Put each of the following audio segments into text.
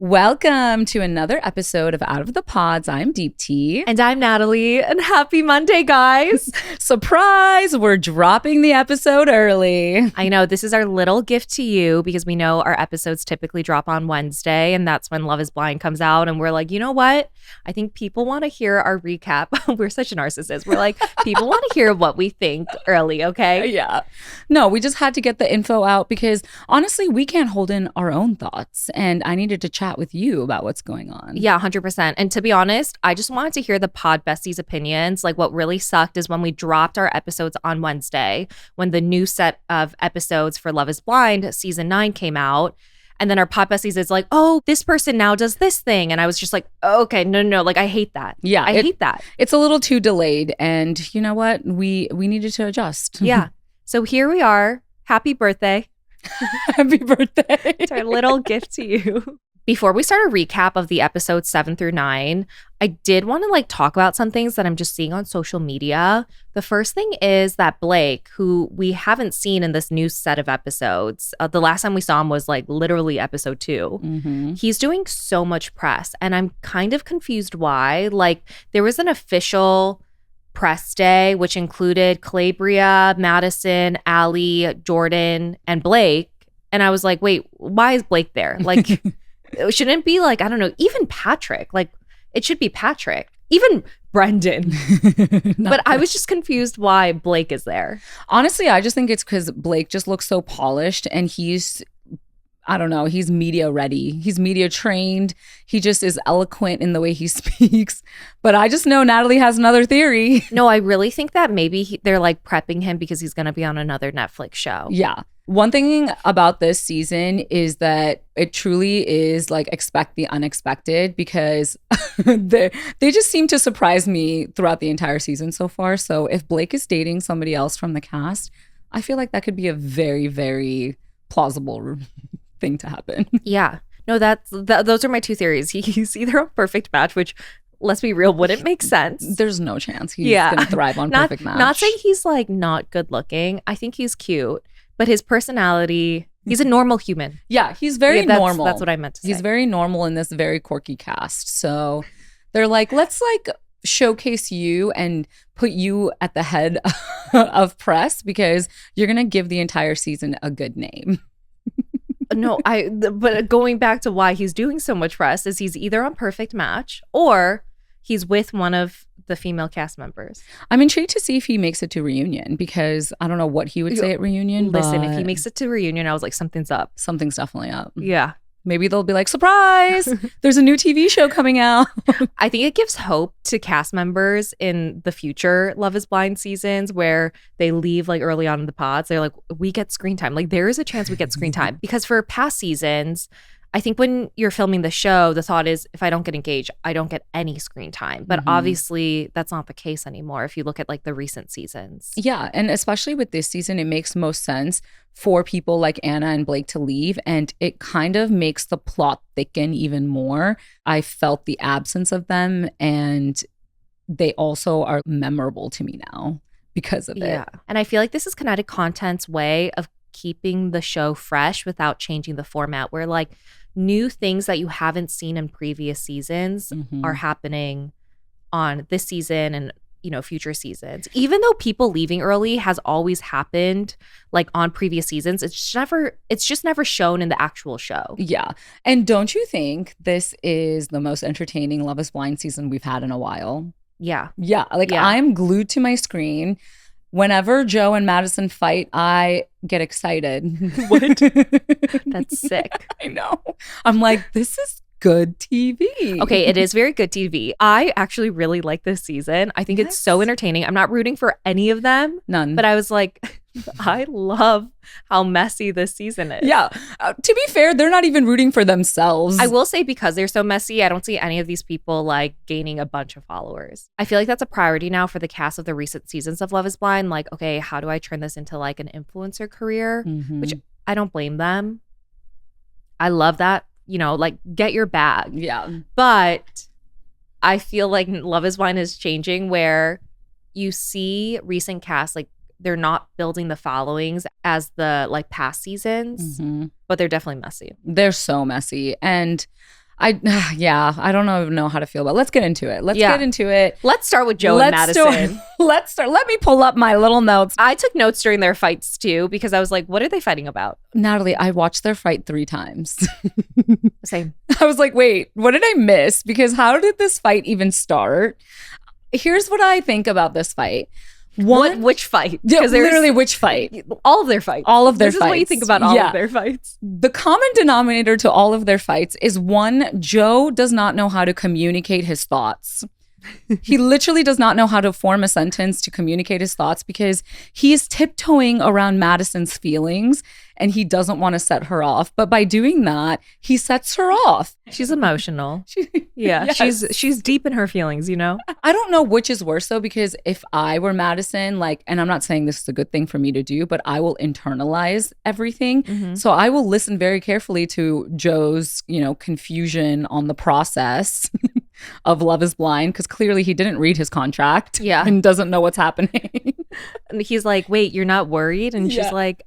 Welcome to another episode of Out of the Pods. I'm Deepti. And I'm Natalie. And happy Monday, guys. Surprise! We're dropping the episode early. I know this is our little gift to you because we know our episodes typically drop on Wednesday. And that's when Love is Blind comes out. And we're like, you know what? I think people want to hear our recap. We're such a narcissist. We're like, people want to hear what we think early, okay? Yeah. No, we just had to get the info out because honestly, we can't hold in our own thoughts. And I needed to chat with you about what's going on. Yeah, 100%. And to be honest, I just wanted to hear the pod besties' opinions. Like, what really sucked is when we dropped our episodes on Wednesday, when the new set of episodes for Love is Blind season 9 came out. And then our pod besties is like, oh, this person now does this thing. And I was just like, oh, okay, no. Like, I hate that. Yeah. I hate that. It's a little too delayed. And you know what? We needed to adjust. Yeah. So here we are. Happy birthday. Happy birthday. It's our little gift to you. Before we start a recap of the episodes 7 through 9, I did want to talk about some things that I'm just seeing on social media. The first thing is that Blake, who we haven't seen in this new set of episodes, the last time we saw him was literally episode 2. Mm-hmm. He's doing so much press and I'm kind of confused why. There was an official press day, which included Calabria, Madison, Allie, Jordan, and Blake. And I was like, wait, why is Blake there? It shouldn't be I don't know, even Patrick. It should be Patrick. Even Brendan. But I was just confused why Blake is there. Honestly, I just think it's because Blake just looks so polished and he's media ready. He's media trained. He just is eloquent in the way he speaks. But I just know Natalie has another theory. No, I really think that maybe they're prepping him because he's going to be on another Netflix show. Yeah. One thing about this season is that it truly is expect the unexpected because they just seem to surprise me throughout the entire season so far. So if Blake is dating somebody else from the cast, I feel like that could be a very, very plausible thing to happen. Yeah. No, those are my two theories. He's either a perfect match, which, let's be real, wouldn't make sense. There's no chance he's going to thrive on Perfect Match. Not saying he's not good looking. I think he's cute. But his personality, he's a normal human. Yeah, he's very normal. That's what I meant to say. He's very normal in this very quirky cast. So they're let's showcase you and put you at the head of press because you're going to give the entire season a good name. No, but going back to why he's doing so much press is he's either on Perfect Match or he's with one of the female cast members. I'm intrigued to see if he makes it to Reunion because I don't know what he would say at Reunion. Listen, if he makes it to Reunion, I was like, something's up. Something's definitely up. Yeah. Maybe they'll be like, surprise, there's a new TV show coming out. I think it gives hope to cast members in the future Love is Blind seasons where they leave early on in the pods. They're like, we get screen time. There is a chance we get screen time. Because for past seasons, I think when you're filming the show, the thought is if I don't get engaged, I don't get any screen time. But obviously that's not the case anymore if you look at the recent seasons. Yeah. And especially with this season, it makes most sense for people like Anna and Blake to leave. And it kind of makes the plot thicken even more. I felt the absence of them and they also are memorable to me now because of it. Yeah. And I feel like this is Kinetic Content's way of keeping the show fresh without changing the format where new things that you haven't seen in previous seasons are happening on this season and future seasons. Even though people leaving early has always happened on previous seasons, it's just never shown in the actual show. Yeah. And don't you think this is the most entertaining Love is Blind season we've had in a while? Yeah. Yeah. I'm glued to my screen. Whenever Joe and Madison fight, I get excited. What? That's sick. I know. I'm like, this is good TV. Okay, it is very good TV. I actually really like this season. I think it's so entertaining. I'm not rooting for any of them. None. But I was like, I love how messy this season is. Yeah. To be fair, they're not even rooting for themselves. I will say because they're so messy, I don't see any of these people gaining a bunch of followers. I feel like that's a priority now for the cast of the recent seasons of Love is Blind. Okay, how do I turn this into an influencer career? Which I don't blame them. I love that. Get your bag. Yeah. But I feel like Love is Blind is changing where you see recent casts they're not building the followings as the past seasons, but they're definitely messy. They're so messy. And Yeah, I don't even know how to feel about it. Let's get into it. Let's Yeah. get into it. Let's start with Joe and Madison. Let's start. Let me pull up my little notes. I took notes during their fights too because I was like, what are they fighting about? Natalie, I watched their fight 3 times. Same. I was like, wait, what did I miss? Because how did this fight even start? Here's what I think about this fight. Which fight? Yeah, Because there's literally which fight? all of their fights. All of their This fights. is what you think about all Yeah. of their fights. The common denominator to all of their fights is one, Joe does not know how to communicate his thoughts. He literally does not know how to form a sentence to communicate his thoughts because he is tiptoeing around Madison's feelings and he doesn't want to set her off. But by doing that, he sets her off. She's emotional. Yeah, Yes. she's deep in her feelings, you know? I don't know which is worse though, because if I were Madison, like, and I'm not saying this is a good thing for me to do, but I will internalize everything. Mhm. So I will listen very carefully to Joe's, confusion on the process of Love is Blind, because clearly he didn't read his contract Yeah. and doesn't know what's happening. And he's like, wait, you're not worried? And she's Yeah. like,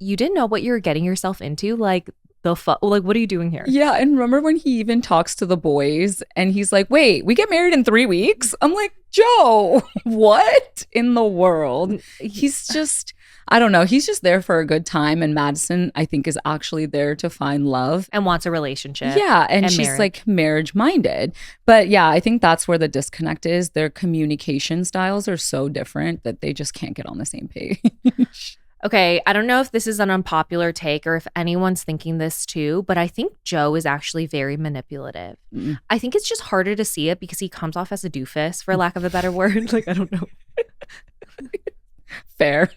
you didn't know what you were getting yourself into? Like, what are you doing here? Yeah, and remember when he even talks to the boys and he's like, wait, we get married in 3 weeks? I'm like, Joe, what in the world? He's just, I don't know. He's just there for a good time. And Madison, I think, is actually there to find love. And wants a relationship. Yeah, and and she's marriage. like marriage minded. But yeah, I think that's where the disconnect is. Their communication styles are so different that they just can't get on the same page. Okay, I don't know if this is an unpopular take or if anyone's thinking this too, but I think Joe is actually very manipulative. Mm. I think it's just harder to see it because he comes off as a doofus, for lack of a better word. Like, I don't know. Fair.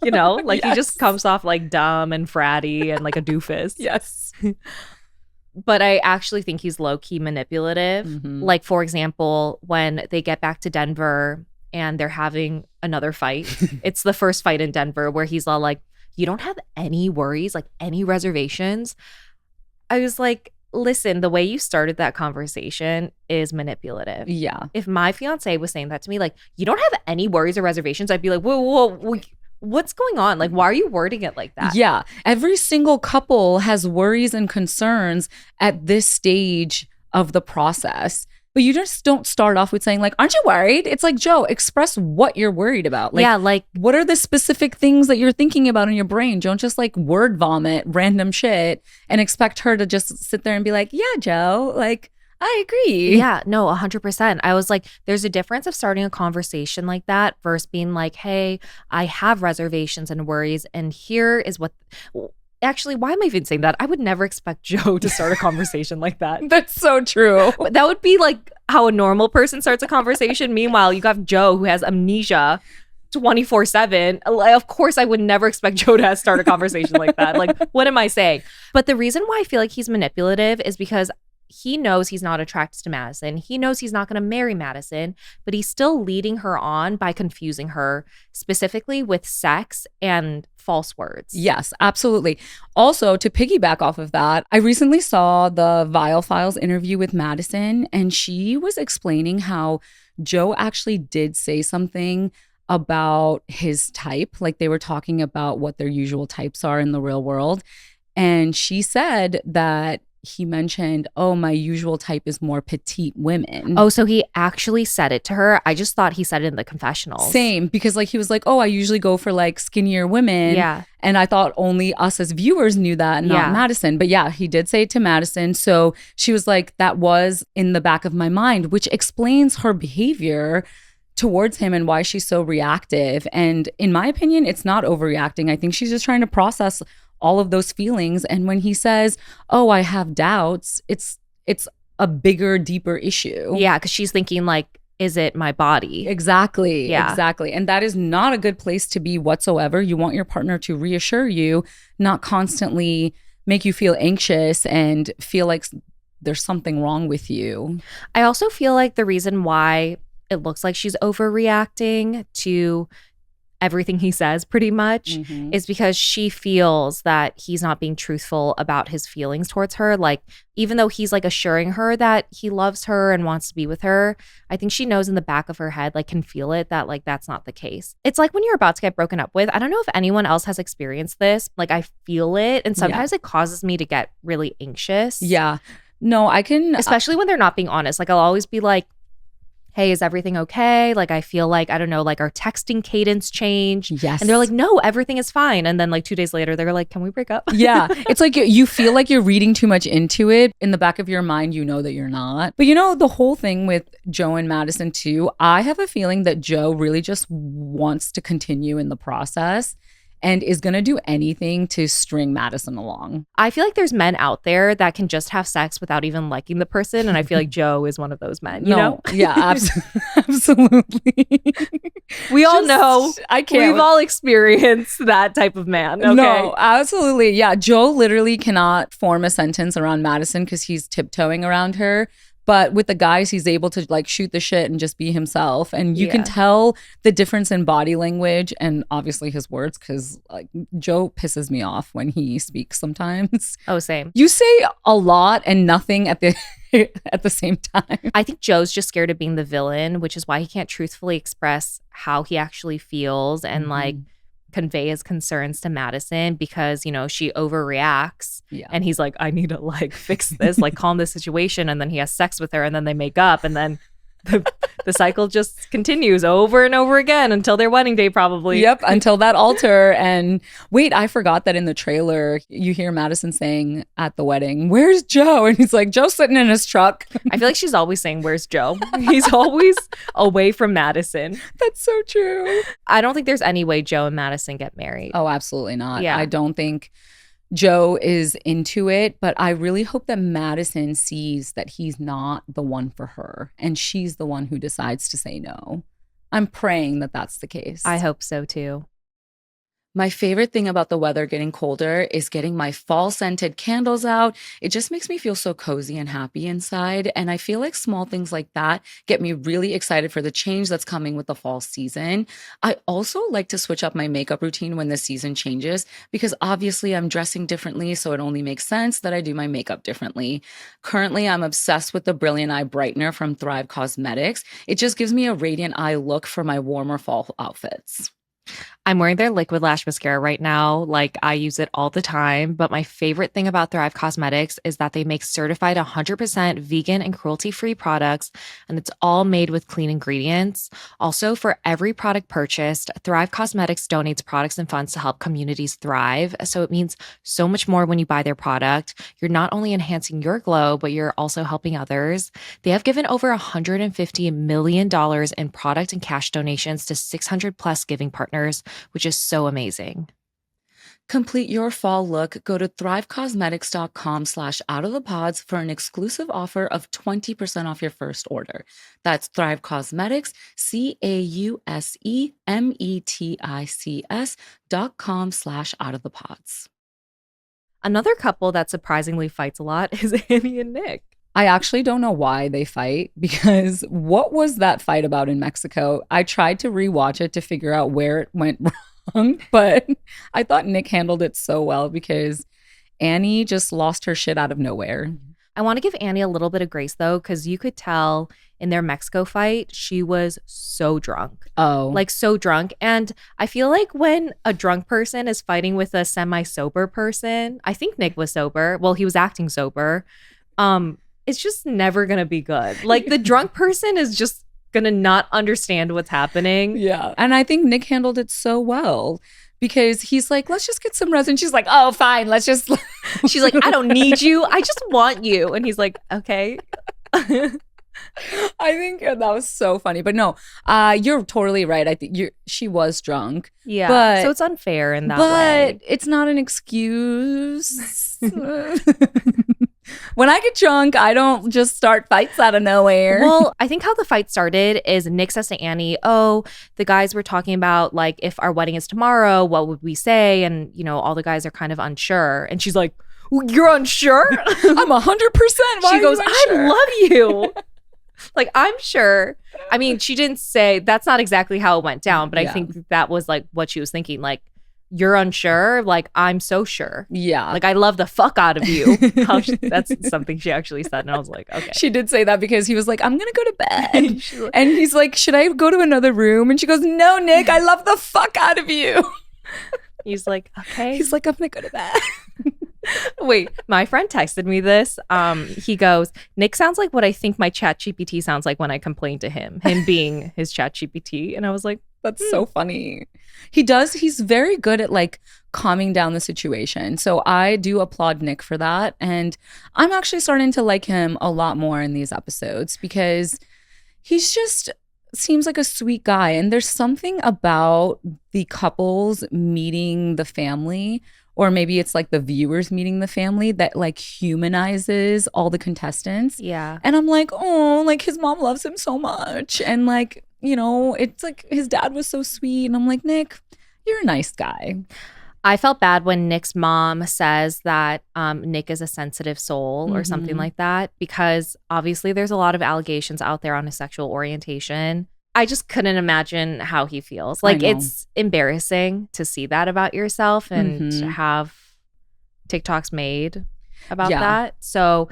You know, like he Yes. just comes off like dumb and fratty and like a doofus. Yes. But I actually think he's low-key manipulative. Mhm. Like, for example, when they get back to Denver and they're having another fight. It's the first fight in Denver where he's all like, you don't have any worries, like any reservations. I was like, listen, the way you started that conversation is manipulative. Yeah. If my fiance was saying that to me, like, you don't have any worries or reservations, I'd be like, whoa, what's going on? Like, why are you wording it like that? Yeah. Every single couple has worries and concerns at this stage of the process. But you just don't start off with saying, like, aren't you worried? It's like, Joe, express what you're worried about. Like, yeah, like, what are the specific things that you're thinking about in your brain? Don't just like word vomit random shit and expect her to just sit there and be like, yeah, Joe, like, I agree. yeah, no, 100%. I was like, there's a difference of starting a conversation like that versus being like, hey, I have reservations and worries, and here is what. Actually, why am I even saying that? I would never expect Joe to start a conversation like that. That's so true. But that would be like how a normal person starts a conversation. Meanwhile, you got Joe who has amnesia 24/7. Of course, I would never expect Joe to start a conversation like that. Like, what am I saying? But the reason why I feel like he's manipulative is because he knows he's not attracted to Madison. He knows he's not going to marry Madison, but he's still leading her on by confusing her, specifically with sex and false words. Yes, absolutely. Also, to piggyback off of that, I recently saw the Vile Files interview with Madison, and she was explaining how Joe actually did say something about his type. Like, they were talking about what their usual types are in the real world. And she said that he mentioned, oh, my usual type is more petite women. Oh, so he actually said it to her. I just thought he said it in the confessionals. Same, because like he was like, oh, I usually go for like skinnier women. Yeah. And I thought only us as viewers knew that and not Yeah. Madison. But yeah, he did say it to Madison. So she was like, that was in the back of my mind, which explains her behavior towards him and why she's so reactive. And in my opinion, it's not overreacting. I think she's just trying to process all of those feelings. And when he says, oh, I have doubts, it's a bigger, deeper issue. Yeah, because she's thinking like, is it my body? Exactly. Yeah. Exactly. And that is not a good place to be whatsoever. You want your partner to reassure you, not constantly make you feel anxious and feel like there's something wrong with you. I also feel like the reason why it looks like she's overreacting to everything he says pretty much is because she feels that he's not being truthful about his feelings towards her. Like, even though he's like assuring her that he loves her and wants to be with her, I think she knows in the back of her head, like can feel it, that like that's not the case. It's like when you're about to get broken up with. I don't know if anyone else has experienced this. Like, I feel it, and sometimes it causes me to get really anxious. Yeah. No, I can. Especially when they're not being honest. Like I'll always be like, hey, is everything okay? Like I feel like, I don't know, like our texting cadence changed. Yes. And they're like, no, everything is fine. And then like 2 days later, they're like, can we break up? Yeah. It's like you feel like you're reading too much into it. In the back of your mind, you know that you're not. But the whole thing with Joe and Madison too, I have a feeling that Joe really just wants to continue in the process and is going to do anything to string Madison along. I feel like there's men out there that can just have sex without even liking the person. And I feel like Joe is one of those men, you know? Yeah, absolutely. We all know. I can't. We've all experienced that type of man. Okay? No, absolutely. Yeah, Joe literally cannot form a sentence around Madison because he's tiptoeing around her. But with the guys, he's able to like shoot the shit and just be himself. And you can tell the difference in body language and obviously his words, because like Joe pisses me off when he speaks sometimes. Oh, same. You say a lot and nothing at the at the same time. I think Joe's just scared of being the villain, which is why he can't truthfully express how he actually feels and like convey his concerns to Madison because, she overreacts. Yeah. And he's like, I need to like fix this, like calm this situation. And then he has sex with her and then they make up. And then the cycle just continues over and over again until their wedding day, probably. Yep, until that altar. And wait, I forgot that in the trailer, you hear Madison saying at the wedding, "Where's Joe?" And he's like, "Joe's sitting in his truck." I feel like she's always saying, "Where's Joe?" He's always away from Madison. That's so true. I don't think there's any way Joe and Madison get married. Oh, absolutely not. Yeah. I don't think Joe is into it, but I really hope that Madison sees that he's not the one for her and she's the one who decides to say no. I'm praying that that's the case. I hope so too. My favorite thing about the weather getting colder is getting my fall scented candles out. It just makes me feel so cozy and happy inside. And I feel like small things like that get me really excited for the change that's coming with the fall season. I also like to switch up my makeup routine when the season changes because obviously I'm dressing differently, so it only makes sense that I do my makeup differently. Currently, I'm obsessed with the Brilliant Eye Brightener from Thrive Cosmetics. It just gives me a radiant eye look for my warmer fall outfits. I'm wearing their liquid lash mascara right now. Like I use it all the time. But my favorite thing about Thrive Cosmetics is that they make certified 100% vegan and cruelty-free products. And it's all made with clean ingredients. Also, for every product purchased, Thrive Cosmetics donates products and funds to help communities thrive. So it means so much more when you buy their product. You're not only enhancing your glow, but you're also helping others. They have given over $150 million in product and cash donations to 600 plus giving partners, which is so amazing. Complete your fall look. Go to thrivecosmetics.com/outofthepods for an exclusive offer of 20% off your first order. That's Thrive Cosmetics, CAUSEMETICS.com/outofthepods. Another couple that surprisingly fights a lot is Annie and Nick. I actually don't know why they fight because what was that fight about in Mexico? I tried to rewatch it to figure out where it went wrong, but I thought Nick handled it so well because Annie just lost her shit out of nowhere. I want to give Annie a little bit of grace though, because you could tell in their Mexico fight, she was so drunk. Oh. Like so drunk. And I feel like when a drunk person is fighting with a semi-sober person, I think Nick was sober. Well, he was acting sober. It's just never going to be good. Like the drunk person is just going to not understand what's happening. Yeah. And I think Nick handled it so well because he's like, let's just get some rest. And she's like, oh, fine. Let's just. She's like, I don't need you. I just want you. And he's like, okay. I think that was so funny. But no, you're totally right. I think she was drunk. Yeah. So it's unfair in that way. But it's not an excuse. When I get drunk, I don't just start fights out of nowhere. Well, I think how the fight started is Nick says to Annie, oh, the guys were talking about like, if our wedding is tomorrow, what would we say? And, all the guys are kind of unsure. And she's like, you're unsure? I'm 100%. She goes, I love you. Like, I'm sure. I mean, she didn't say, that's not exactly how it went down, but I think that was like what she was thinking. Like, you're unsure? Like, I'm so sure. Yeah. Like, I love the fuck out of you. That's something she actually said. And I was like, okay. She did say that because he was like, I'm going to go to bed. And he's like, should I go to another room? And she goes, no, Nick, I love the fuck out of you. He's like, okay. He's like, I'm going to go to bed. Wait, my friend texted me this. He goes, Nick sounds like what I think my chat GPT sounds like when I complain to him being his chat GPT. And I was like, That's so funny. He's very good at like calming down the situation. So I do applaud Nick for that. And I'm actually starting to like him a lot more in these episodes because he's just seems like a sweet guy. And there's something about the couples meeting the family, or maybe it's like the viewers meeting the family, that like humanizes all the contestants. yeah. And I'm like, oh, like his mom loves him so much. And like, you know, it's like his dad was so sweet. And I'm like, Nick, you're a nice guy. I felt bad when Nick's mom says that Nick is a sensitive soul or something like that, because obviously there's a lot of allegations out there on his sexual orientation. I just couldn't imagine how he feels. Like, it's embarrassing to see that about yourself and to have TikToks made about that. So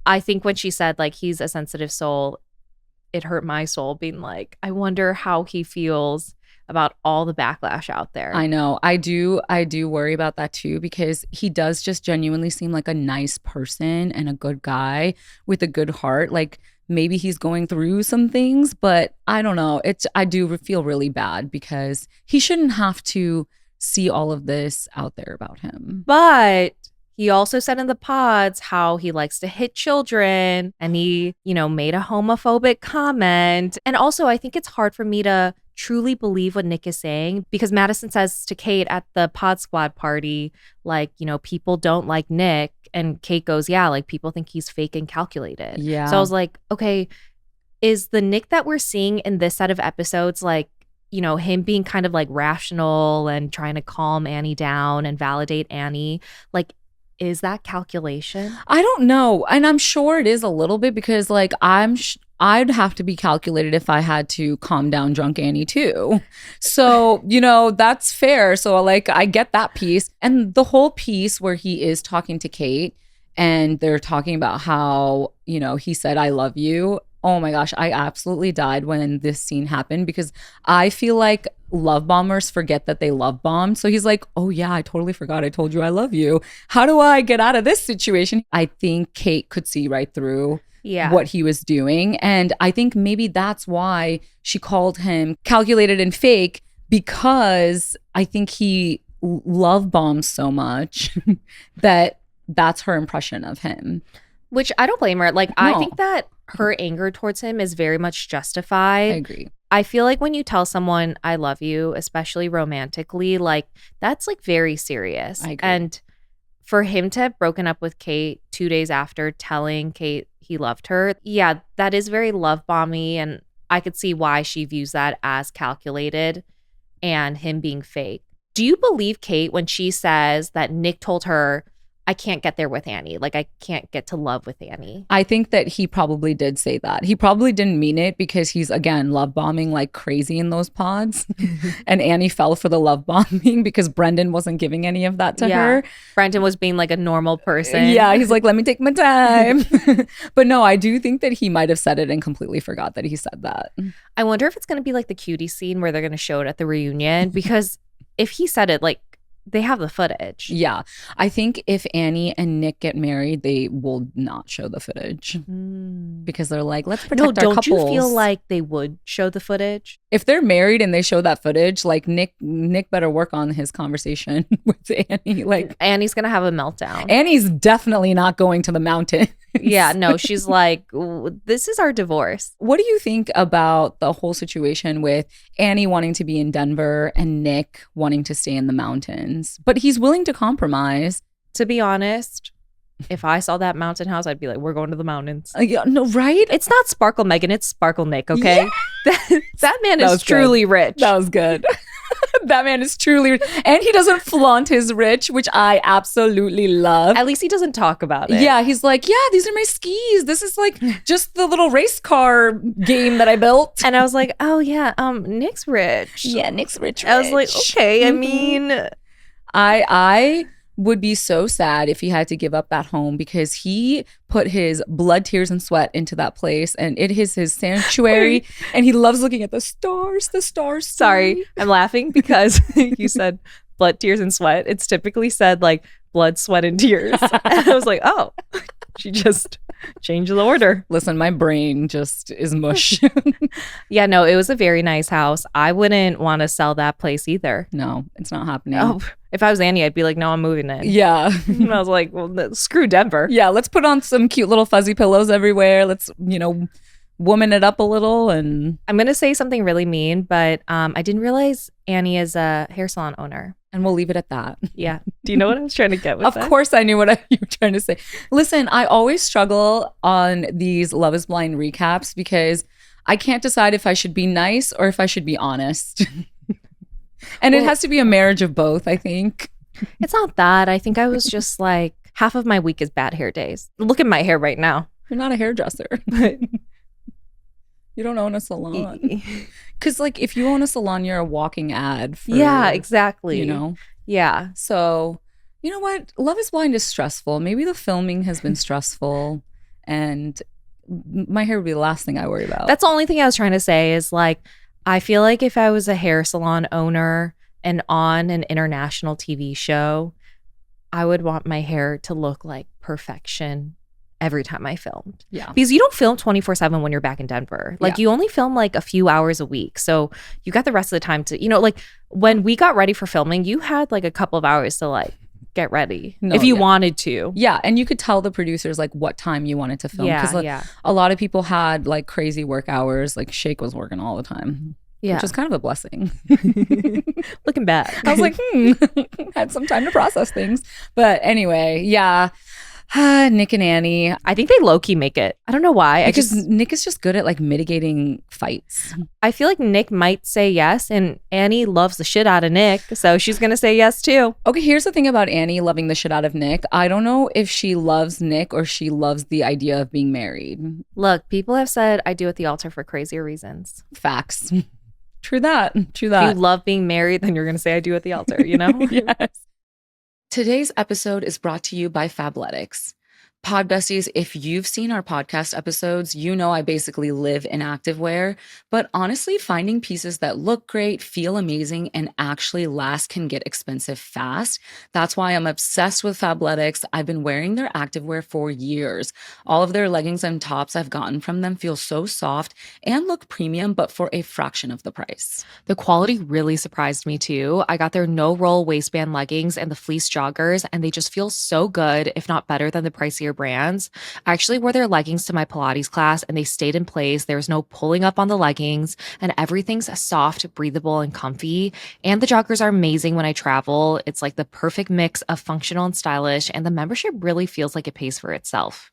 I think when she said, like, he's a sensitive soul, it hurt my soul, being like, I wonder how he feels about all the backlash out there. I know. I do worry about that too, because he does just genuinely seem like a nice person and a good guy with a good heart. Like, maybe he's going through some things, but I don't know. I do feel really bad because he shouldn't have to see all of this out there about him. But he also said in the pods how he likes to hit children, and he, you know, made a homophobic comment. And also, I think it's hard for me to truly believe what Nick is saying, because Madison says to Kate at the Pod Squad party, like, you know, people don't like Nick. And Kate goes, yeah, like people think he's fake and calculated. Yeah. So I was like, okay, is the Nick that we're seeing in this set of episodes, like, you know, him being kind of like rational and trying to calm Annie down and validate Annie, like, is that calculation? I don't know. And I'm sure it is a little bit, because like I'd have to be calculated if I had to calm down drunk Annie too. So, you know, that's fair. So like I get that piece. And the whole piece where he is talking to Kate and they're talking about how, you know, he said, I love you. Oh my gosh, I absolutely died when this scene happened, because I feel like love bombers forget that they love bombed. So he's like, oh yeah, I totally forgot I told you I love you. How do I get out of this situation? I think Kate could see right through what he was doing. And I think maybe that's why she called him calculated and fake, because I think he love bombs so much that that's her impression of him. Which I don't blame her. Like, no. I think that her anger towards him is very much justified. I agree. I feel like when you tell someone I love you, especially romantically, like that's like very serious. I agree. And for him to have broken up with Kate 2 days after telling Kate he loved her, yeah, that is very love bomby. And I could see why she views that as calculated and him being fake. Do you believe Kate when she says that Nick told her, I can't get there with Annie. Like, I can't get to love with Annie? I think that he probably did say that. He probably didn't mean it, because he's, again, love bombing like crazy in those pods. And Annie fell for the love bombing because Brendan wasn't giving any of that to her. Brendan was being like a normal person. Yeah, he's like, let me take my time. But no, I do think that he might have said it and completely forgot that he said that. I wonder if it's going to be like the cutie scene where they're going to show it at the reunion, because if he said it, like, they have the footage. Yeah. I think if Annie and Nick get married, they will not show the footage because they're like, let's protect our couples. Don't you feel like they would show the footage? If they're married and they show that footage, like Nick better work on his conversation with Annie. Like, Annie's going to have a meltdown. Annie's definitely not going to the mountain. Yeah, no, she's like, this is our divorce. What do you think about the whole situation with Annie wanting to be in Denver and Nick wanting to stay in the mountains? But he's willing to compromise. To be honest, if I saw that mountain house, I'd be like, we're going to the mountains. Yeah, no, right? It's not Sparkle Megan, it's Sparkle Nick, okay? Yeah. That man is truly rich. That was good. That man is truly rich. And he doesn't flaunt his rich, which I absolutely love. At least he doesn't talk about it. Yeah, he's like, yeah, these are my skis. This is like just the little race car game that I built. And I was like, oh yeah, Nick's rich. Yeah, Nick's rich. I was like, okay, I mean, I would be so sad if he had to give up that home, because he put his blood, tears, and sweat into that place, and it is his sanctuary. And he loves looking at the stars. Sorry, I'm laughing because you said blood, tears, and sweat. It's typically said like blood, sweat, and tears. And I was like, oh, she just changed the order. Listen, my brain just is mush. Yeah, no, it was a very nice house. I wouldn't want to sell that place either. No, it's not happening. Oh, if I was Annie, I'd be like, no, I'm moving in. Yeah. And I was like, well, screw Denver. Yeah, let's put on some cute little fuzzy pillows everywhere. Let's, woman it up a little. And I'm going to say something really mean, but I didn't realize Annie is a hair salon owner. we'll leave it at that. Yeah. Do you know what I was trying to get with that? Of course I knew what you were trying to say. Listen, I always struggle on these Love is Blind recaps because I can't decide if I should be nice or if I should be honest. And it has to be a marriage of both, I think. It's not that. I think I was just like, half of my week is bad hair days. Look at my hair right now. You're not a hairdresser. You don't own a salon. Because, like, if you own a salon, you're a walking ad for... Yeah, exactly. Yeah. So, you know what? Love is Blind is stressful. Maybe the filming has been stressful. And my hair would be the last thing I worry about. That's the only thing I was trying to say is, like, I feel like if I was a hair salon owner and on an international TV show, I would want my hair to look like perfection every time I filmed. Yeah. Because you don't film 24/7 when you're back in Denver. Like, you only film like a few hours a week. So you got the rest of the time to, like when we got ready for filming, you had like a couple of hours to like get ready if you wanted to. Yeah. And you could tell the producers like what time you wanted to film. Yeah. A lot of people had like crazy work hours. Like Shake was working all the time. Yeah. Which is kind of a blessing. Looking back. I was like, had some time to process things. But anyway, yeah. Nick and Annie. I think they low-key make it. I don't know why. Because Nick is just good at like mitigating fights. I feel like Nick might say yes, and Annie loves the shit out of Nick, so she's gonna say yes too. Okay, here's the thing about Annie loving the shit out of Nick. I don't know if she loves Nick or she loves the idea of being married. Look, people have said I do at the altar for crazier reasons. Facts. True that. If you love being married, then you're gonna say I do at the altar, Yes. Today's episode is brought to you by Fabletics. Pod Besties, if you've seen our podcast episodes, you know I basically live in activewear. But honestly, finding pieces that look great, feel amazing, and actually last can get expensive fast. That's why I'm obsessed with Fabletics. I've been wearing their activewear for years. All of their leggings and tops I've gotten from them feel so soft and look premium, but for a fraction of the price. The quality really surprised me too. I got their no-roll waistband leggings and the fleece joggers, and they just feel so good, if not better than the pricier brands. I actually wore their leggings to my Pilates class and they stayed in place. There was no pulling up on the leggings and everything's soft, breathable, and comfy. And the joggers are amazing when I travel. It's like the perfect mix of functional and stylish, and the membership really feels like it pays for itself.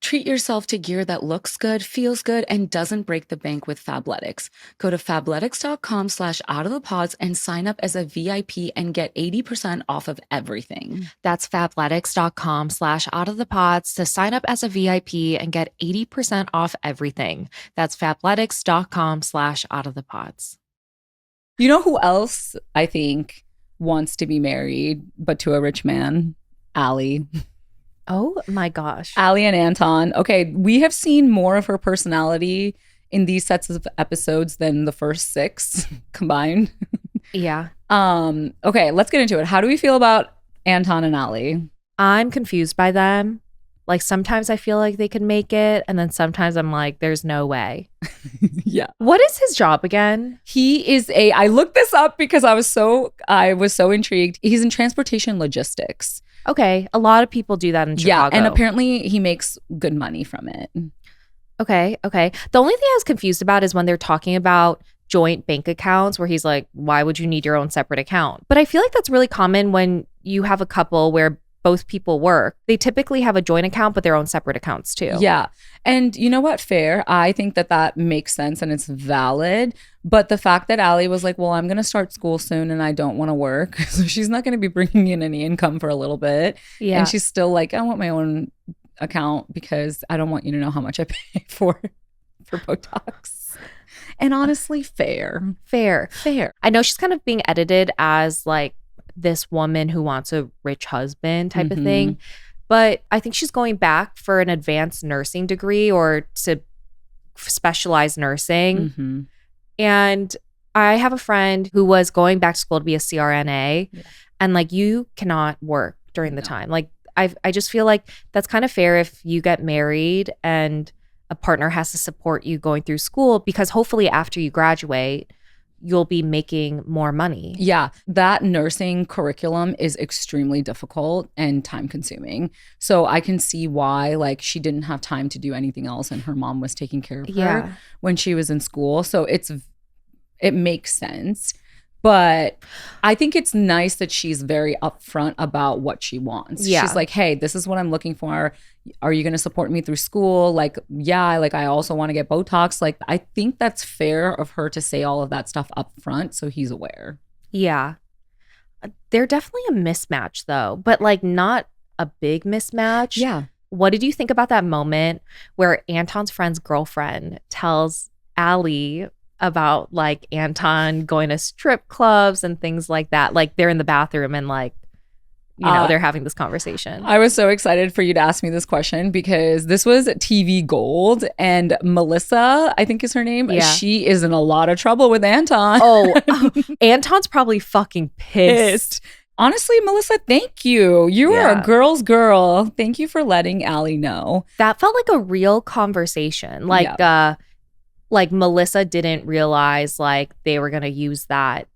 Treat yourself to gear that looks good, feels good, and doesn't break the bank with Fabletics. Go to fabletics.com/outofthepods and sign up as a VIP and get 80% off of everything. That's fabletics.com/outofthepods to sign up as a VIP and get 80% off everything. That's fabletics.com/outofthepods. You know who else I think wants to be married, but to a rich man? Allie. Oh my gosh. Allie and Anton. Okay, we have seen more of her personality in these sets of episodes than the first 6 combined. Yeah. Okay, let's get into it. How do we feel about Anton and Allie? I'm confused by them. Like sometimes I feel like they could make it, and then sometimes I'm like, there's no way. Yeah. What is his job again? He is I looked this up because I was so intrigued. He's in transportation logistics. Okay. A lot of people do that in Chicago. Yeah, and apparently he makes good money from it. Okay. The only thing I was confused about is when they're talking about joint bank accounts where he's like, why would you need your own separate account? But I feel like that's really common when you have a couple where both people work. They typically have a joint account, but their own separate accounts too. Yeah. And you know what? Fair. I think that makes sense and it's valid. But the fact that Allie was like, well, I'm going to start school soon and I don't want to work. So she's not going to be bringing in any income for a little bit. Yeah. And she's still like, I want my own account because I don't want you to know how much I pay for Botox. And honestly, fair. I know she's kind of being edited as like this woman who wants a rich husband type of thing. But I think she's going back for an advanced nursing degree or to specialize nursing. And I have a friend who was going back to school to be a CRNA, Yeah. and like you cannot work during the time. Like I just feel like that's kind of fair if you get married and a partner has to support you going through school, because hopefully after you graduate, you'll be making more money. Yeah, that nursing curriculum is extremely difficult and time consuming. So I can see why like she didn't have time to do anything else and her mom was taking care of her when she was in school. So it makes sense. But I think it's nice that she's very upfront about what she wants. Yeah. She's like, hey, this is what I'm looking for. Are you going to support me through school? Like, yeah, like I also want to get Botox. Like, I think that's fair of her to say all of that stuff up front so he's aware. Yeah. They're definitely a mismatch though, but like not a big mismatch. Yeah. What did you think about that moment where Anton's friend's girlfriend tells Allie about like Anton going to strip clubs and things like that? Like they're in the bathroom and like, you know, they're having this conversation. I was so excited for you to ask me this question because this was TV gold, and Melissa, I think is her name. Yeah. She is in a lot of trouble with Anton. Oh, Anton's probably fucking pissed. Honestly, Melissa, thank you. You are Yeah. a girl's girl. Thank you for letting Allie know. That felt like a real conversation. Like Melissa didn't realize like they were gonna use that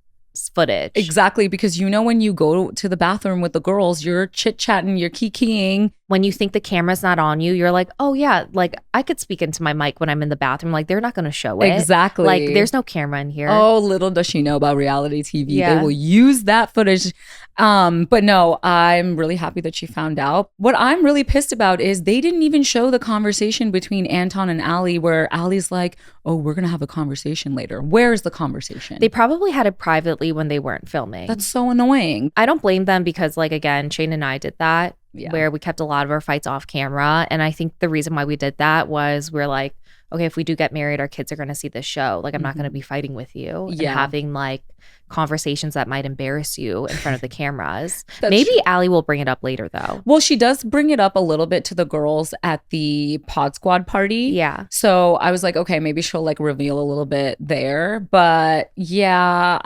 footage. Exactly, because you know when you go to the bathroom with the girls, you're chit-chatting, you're kikiing. When you think the camera's not on you, you're like, oh yeah, like I could speak into my mic when I'm in the bathroom. Like they're not gonna show it. Exactly. Like there's no camera in here. Oh, little does she know about reality TV. Yeah. They will use that footage. But no, I'm really happy that she found out. What I'm really pissed about is they didn't even show the conversation between Anton and Allie where Allie's like, oh, we're going to have a conversation later. Where's the conversation? They probably had it privately when they weren't filming. That's so annoying. I don't blame them because like again, Shane and I did that Yeah. where we kept a lot of our fights off camera. And I think the reason why we did that was we're like, okay, if we do get married, our kids are going to see this show. Like I'm not going to be fighting with you and Yeah. having like conversations that might embarrass you in front of the cameras. That's Maybe true. Allie will bring it up later though. Well, she does bring it up a little bit to the girls at the Pod Squad party. Yeah. So I was like, okay, maybe she'll like reveal a little bit there. But yeah,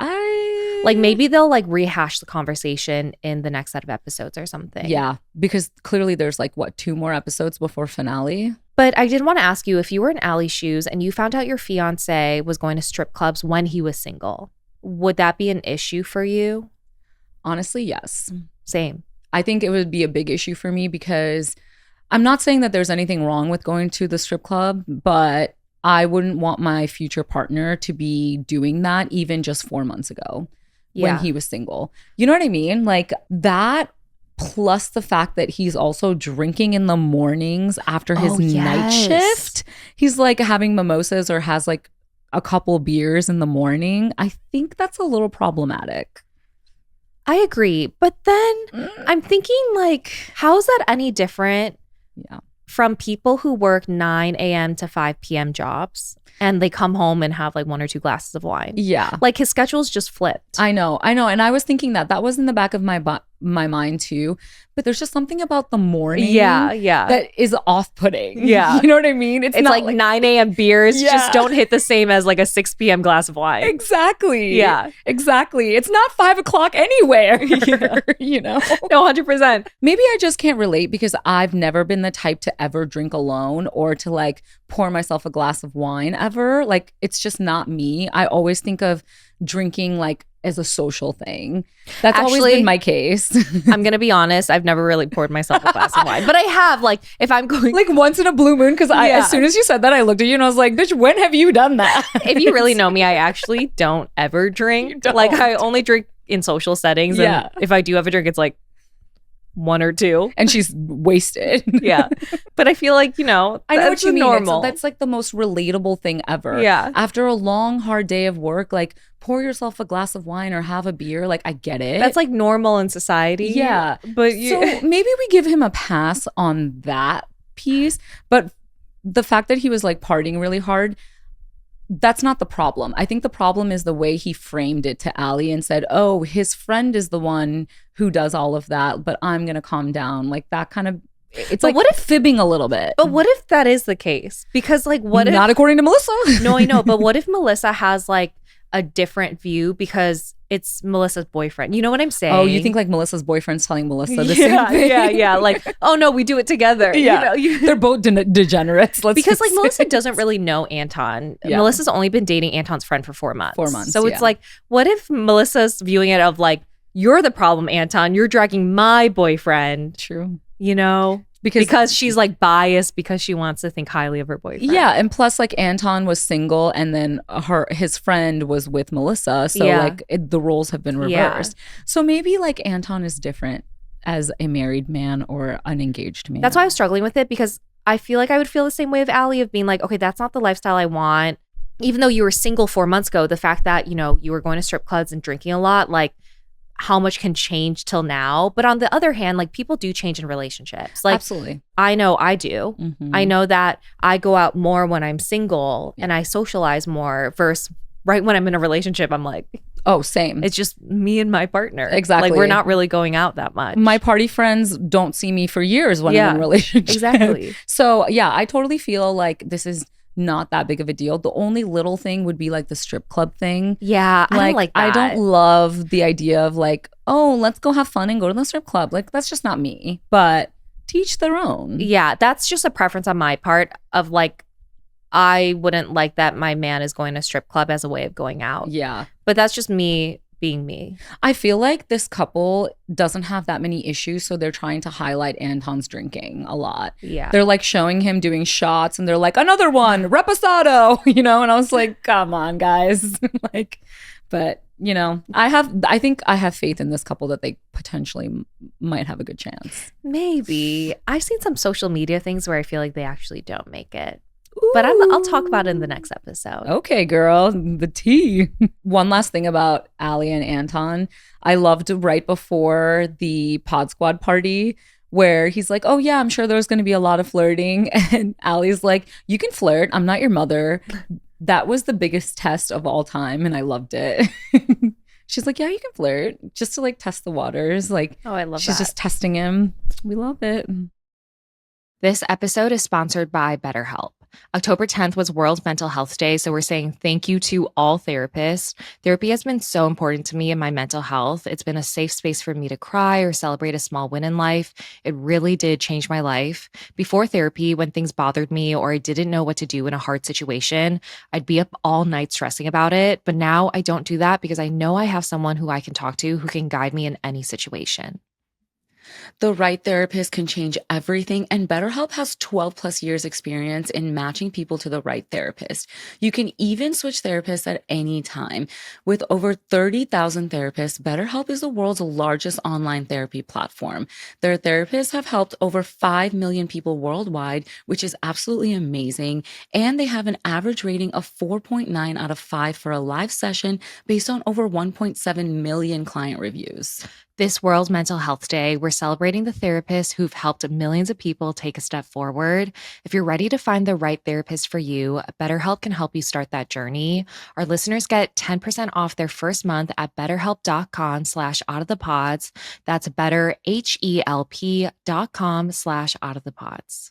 Like maybe they'll like rehash the conversation in the next set of episodes or something. Yeah, because clearly there's like, what, 2 more episodes before finale? But I did want to ask you, if you were in Allie's shoes and you found out your fiance was going to strip clubs when he was single, would that be an issue for you? Honestly, yes. Same. I think it would be a big issue for me because I'm not saying that there's anything wrong with going to the strip club, but I wouldn't want my future partner to be doing that even just 4 months ago when he was single. You know what I mean? Like that plus the fact that he's also drinking in the mornings after his night shift. He's like having mimosas or has like a couple beers in the morning. I think that's a little problematic. I agree. But then I'm thinking like, how is that any different Yeah. from people who work 9 a.m. to 5 p.m. jobs and they come home and have like 1 or 2 glasses of wine? Yeah. Like his schedule's just flipped. I know. And I was thinking that was in the back of my mind too. But there's just something about the morning that is off-putting. Yeah. You know what I mean? It's not like 9 a.m. beers Yeah. just don't hit the same as like a 6 p.m. glass of wine. Exactly. Yeah. Exactly. It's not 5 o'clock anywhere. You know? No, 100%. Maybe I just can't relate because I've never been the type to ever drink alone or to like pour myself a glass of wine ever. Like it's just not me. I always think of drinking like as a social thing. That's always Actually, been my case. I'm going to be honest. I've never really poured myself a glass of wine, but I have like if I'm going Like once in a blue moon, because as soon as you said that, I looked at you and I was like, bitch, when have you done that? if you really know me, I actually don't ever drink. You don't. Like I only drink in social settings. Yeah. And if I do have a drink, it's like 1 or 2. And she's wasted. Yeah. But I feel like, you know, I know that's what you mean. normal. That's like the most relatable thing ever. Yeah. After a long, hard day of work, like pour yourself a glass of wine or have a beer. Like I get it. That's like normal in society. Yeah. But So maybe we give him a pass on that piece. But the fact that he was like partying really hard, that's not the problem. I think the problem is the way he framed it to Allie and said, oh, his friend is the one who does all of that, but I'm going to calm down. Like that kind of, it's But like what if- fibbing a little bit. But what if that is the case? Because like what if Not according to Melissa. No, I know, but what if Melissa has like a different view because it's Melissa's boyfriend. You know what I'm saying? Oh, you think like Melissa's boyfriend's telling Melissa the same thing? Yeah. Like, oh no, we do it together. Yeah. You know, They're both degenerates. because like face Melissa it. doesn't really know Anton. Yeah. Melissa's only been dating Anton's friend for 4 months. 4 months, So it's yeah. like, what if Melissa's viewing it of like, you're the problem, Anton. You're dragging my boyfriend, True. you know? Because she's like biased because she wants to think highly of her boyfriend. Yeah, and plus like Anton was single and then his friend was with Melissa, so Yeah. like the roles have been Yeah. reversed. So maybe like Anton is different as a married man or an engaged man. That's why I was struggling with it, because I feel like I would feel the same way of Allie, of being like, okay, that's not the lifestyle I want. Even though you were single 4 months ago, the fact that, you know, you were going to strip clubs and drinking a lot, like how much can change till now. But on the other hand, like people do change in relationships. Like Absolutely. I know I do. Mhm. I know that I go out more when I'm single and I socialize more versus right when I'm in a relationship, I'm like, Oh, same. it's just me and my partner. Exactly. Like we're not really going out that much. My party friends don't see me for years when I'm in a relationship. Exactly. So yeah, I totally feel like this is not that big of a deal. The only little thing would be like the strip club thing. Yeah, I don't like that. I don't love the idea of like, oh, let's go have fun and go to the strip club. Like that's just not me. But teach their own. Yeah, that's just a preference on my part of like, I wouldn't like that my man is going to strip club as a way of going out. Yeah. But that's just me being me. I feel like this couple doesn't have that many issues, so they're trying to highlight Anton's drinking a lot. Yeah. They're like showing him doing shots and they're like, another one, reposado, you know? And I was like, come on, guys. Like, but you know, I think I have faith in this couple that they potentially might have a good chance. Maybe. I've seen some social media things where I feel like they actually don't make it. But I'll talk about it in the next episode. Okay, girl, the tea. One last thing about Allie and Anton. I loved right before the Pod Squad party where he's like, oh yeah, I'm sure there's going to be a lot of flirting. And Allie's like, you can flirt. I'm not your mother. That was the biggest test of all time. And I loved it. She's like, yeah, you can flirt just to like test the waters. Like, Oh, I love she's that. just testing him. We love it. This episode is sponsored by BetterHelp. October 10th was World Mental Health Day, so we're saying thank you to all therapists. Therapy has been so important to me in my mental health. It's been a safe space for me to cry or celebrate a small win in life. It really did change my life. Before therapy, when things bothered me or I didn't know what to do in a hard situation, I'd be up all night stressing about it. But now I don't do that because I know I have someone who I can talk to who can guide me in any situation. The right therapist can change everything, and BetterHelp has 12 plus years experience in matching people to the right therapist. You can even switch therapists at any time. With over 30,000 therapists, BetterHelp is the world's largest online therapy platform. Their therapists have helped over 5 million people worldwide, which is absolutely amazing. And they have an average rating of 4.9 out of 5 for a live session based on over 1.7 million client reviews. This World Mental Health Day, we're celebrating the therapists who've helped millions of people take a step forward. If you're ready to find the right therapist for you, BetterHelp can help you start that journey. Our listeners get 10% off their first month at betterhelp.com/outofthepods. That's betterhelp.com/outofthepods.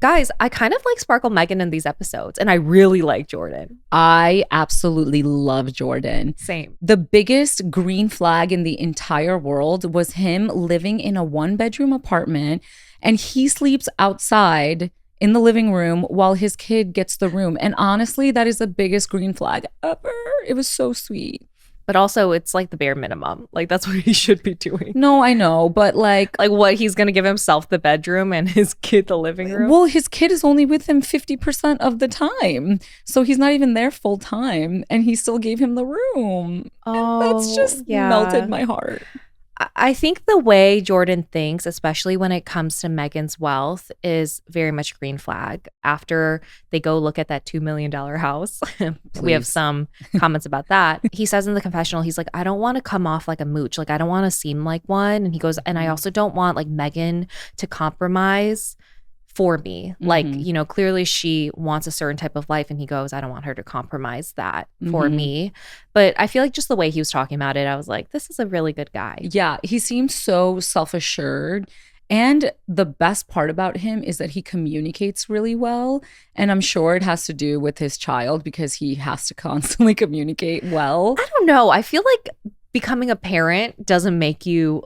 Guys, I kind of like Sparkle Megan in these episodes, and I really like Jordan. I absolutely love Jordan. Same. The biggest green flag in the entire world was him living in a 1-bedroom apartment, and he sleeps outside in the living room while his kid gets the room. And honestly, that is the biggest green flag ever. It was so sweet. But also, it's like the bare minimum. Like, that's what he should be doing. No, I know, but like What, he's going to give himself the bedroom and his kid the living room? well, his kid is only with him 50% of the time. So he's not even there full time, and he still gave him the room. Oh, And that's just melted my heart. I think the way Jordan thinks, especially when it comes to Megan's wealth, is very much green flag. After they go look at that $2 million house, we have Please. some comments about that. He says in the confessional, he's like, I don't want to come off like a mooch. Like, I don't want to seem like one. And he goes, and I also don't want like Megan to compromise for me. Like, Mhm. you know, clearly she wants a certain type of life, and he goes, I don't want her to compromise that for Mhm. me. But I feel like just the way he was talking about it, I was like, this is a really good guy. Yeah, he seems so self-assured. And the best part about him is that he communicates really well. And I'm sure it has to do with his child because he has to constantly communicate well. I don't know. I feel like becoming a parent doesn't make you,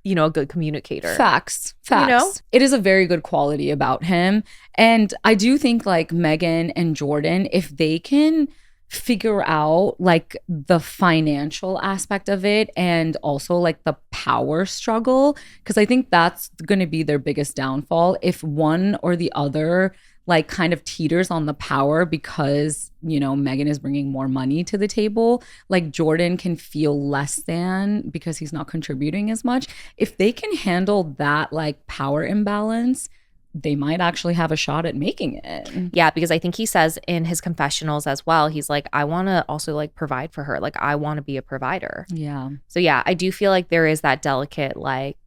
a good communicator. Facts. You know? It is a very good quality about him. And I do think like Megan and Jordan, if they can figure out like the financial aspect of it and also like the power struggle, because I think that's going to be their biggest downfall. If one or the other like kind of teeters on the power because, Megan is bringing more money to the table, like Jordan can feel less than because he's not contributing as much. If they can handle that like power imbalance, they might actually have a shot at making it. Yeah, because I think he says in his confessionals as well, he's like, I want to also like provide for her. Like, I want to be a provider. Yeah. So yeah, I do feel like there is that delicate like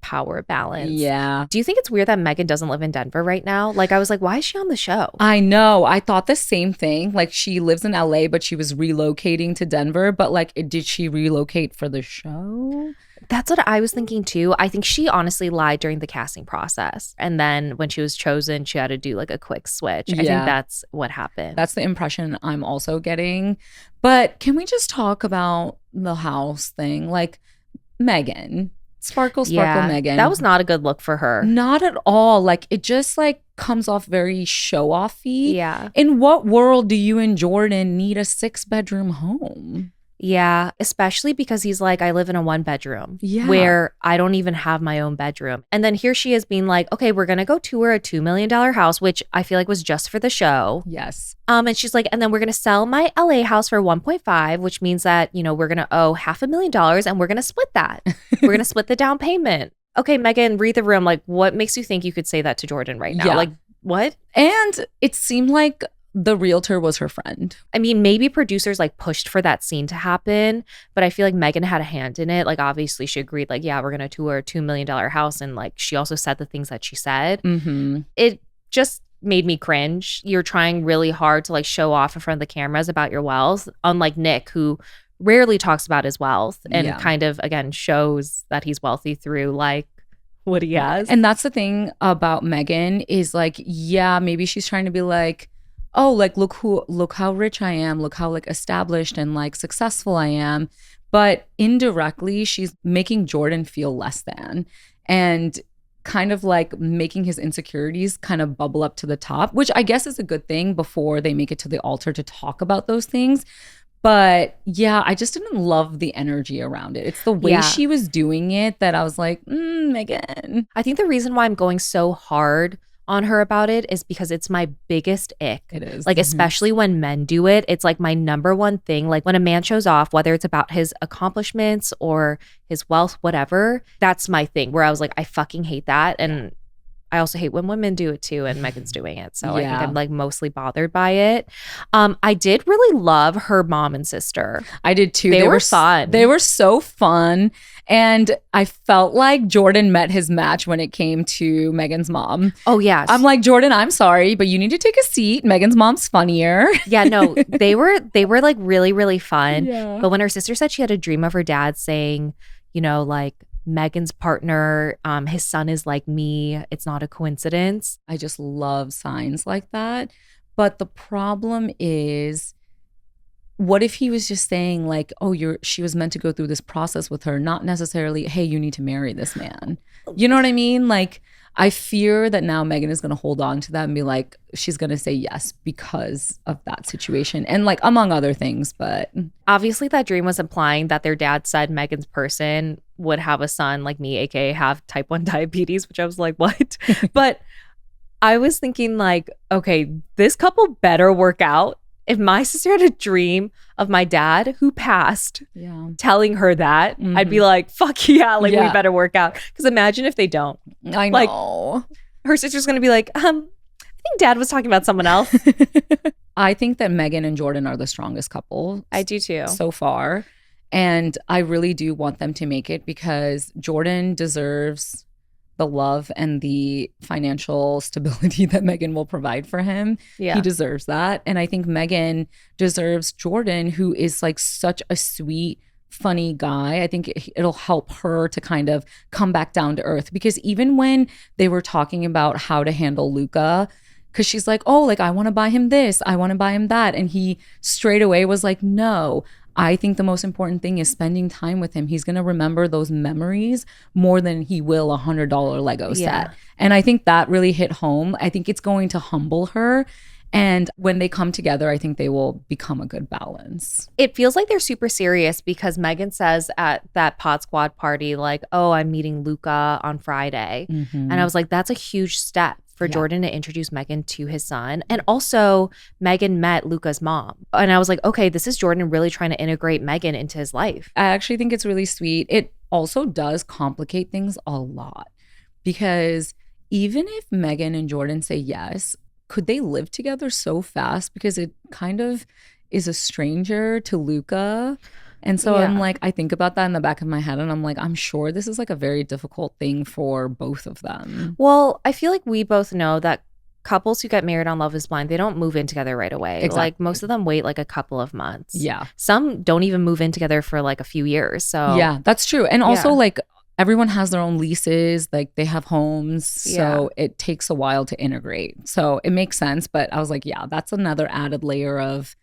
power balance. Yeah. Do you think it's weird that Megan doesn't live in Denver right now? Like, I was like, why is she on the show? I know. I thought the same thing. Like, she lives in LA, but she was relocating to Denver. But like, did she relocate for the show? That's what I was thinking too. I think she honestly lied during the casting process. And then when she was chosen, she had to do like a quick switch. I think that's what happened. That's the impression I'm also getting. But can we just talk about the house thing? Like, Megan. Sparkle Megan. That was not a good look for her. Not at all. Like, it just like comes off very show-offy. Yeah. In what world do you and Jordan need a 6-bedroom home? Yeah, especially because he's like, I live in a 1-bedroom where I don't even have my own bedroom. And then here she is being like, okay, we're going to go tour a $2 million house, which I feel like was just for the show. Yes. And she's like, and then we're going to sell my LA house for 1.5, which means that, we're going to owe $500,000 and we're going to split that. We're going to split the down payment. Okay, Megan, read the room. Like, what makes you think you could say that to Jordan right now? Yeah. Like, what? And it seemed like the realtor was her friend. I mean, maybe producers like pushed for that scene to happen, but I feel like Megan had a hand in it. Like, obviously she agreed, like, yeah, we're going to tour a $2 million house. And like, she also said the things that she said. Mm-hmm. It just made me cringe. You're trying really hard to like show off in front of the cameras about your wealth, unlike Nick, who rarely talks about his wealth and kind of, again, shows that he's wealthy through like what he has. And that's the thing about Megan is like, yeah, maybe she's trying to be like, oh, like, look how rich I am. Look how like established and like successful I am. But indirectly, she's making Jordan feel less than and kind of like making his insecurities kind of bubble up to the top, which I guess is a good thing before they make it to the altar to talk about those things. But yeah, I just didn't love the energy around it. It's the way she was doing it that I was like, Megan. I think the reason why I'm going so hard on her about it is because it's my biggest ick. It is. Like, especially when men do it, it's like my number one thing. Like, when a man shows off, whether it's about his accomplishments or his wealth, whatever, that's my thing where I was like, I fucking hate that. And I also hate when women do it too, and Megan's doing it. So I think I'm like mostly bothered by it. I did really love her mom and sister. I did too. They were fun. They were so fun. And I felt like Jordan met his match when it came to Megan's mom. Oh, yeah. I'm like, Jordan, I'm sorry, but you need to take a seat. Megan's mom's funnier. Yeah, no, they were like really, really fun. Yeah. But when her sister said she had a dream of her dad saying, like, Megan's partner, his son is like me, it's not a coincidence. I just love signs like that. But the problem is, what if he was just saying like, oh, she was meant to go through this process with her, not necessarily, hey, you need to marry this man. You know what I mean? Like, I fear that now Megan is going to hold on to that and be like, she's going to say yes because of that situation and like among other things. But obviously that dream was implying that their dad said Megan's person would have a son like me, aka have type 1 diabetes, which I was like, what? But I was thinking like, okay, this couple better work out. If my sister had a dream of my dad who passed telling her that, I'd be like, fuck yeah, like we better work out. Because imagine if they don't. I know. Like, her sister's going to be like, I think dad was talking about someone else. I think that Megan and Jordan are the strongest couple. I do too. So far. And I really do want them to make it because Jordan deserves the love and the financial stability that Megan will provide for him. Yeah. He deserves that. And I think Megan deserves Jordan, who is like such a sweet, funny guy. I think it'll help her to kind of come back down to earth, because even when they were talking about how to handle Luca, because she's like, oh, like, I want to buy him this, I want to buy him that. And he straight away was like, no, I think the most important thing is spending time with him. He's going to remember those memories more than he will $100 Lego set. And I think that really hit home. I think it's going to humble her. And when they come together, I think they will become a good balance. It feels like they're super serious because Megan says at that Pod Squad party, like, oh, I'm meeting Luca on Friday. And I was like, that's a huge step for Jordan to introduce Megan to his son. And also, Megan met Luca's mom. And I was like, okay, this is Jordan really trying to integrate Megan into his life. I actually think it's really sweet. It also does complicate things a lot, because even if Megan and Jordan say yes, could they live together so fast? Because it kind of is a stranger to Luca. And so I'm like, I think about that in the back of my head, and I'm like, I'm sure this is like a very difficult thing for both of them. Well, I feel like we both know that couples who get married on Love is Blind, they don't move in together right away. Exactly. Like most of them wait like a couple of months. Yeah. Some don't even move in together for like a few years. So yeah, that's true. And also like everyone has their own leases, like they have homes. So it takes a while to integrate. So it makes sense. But I was like, yeah, that's another added layer of,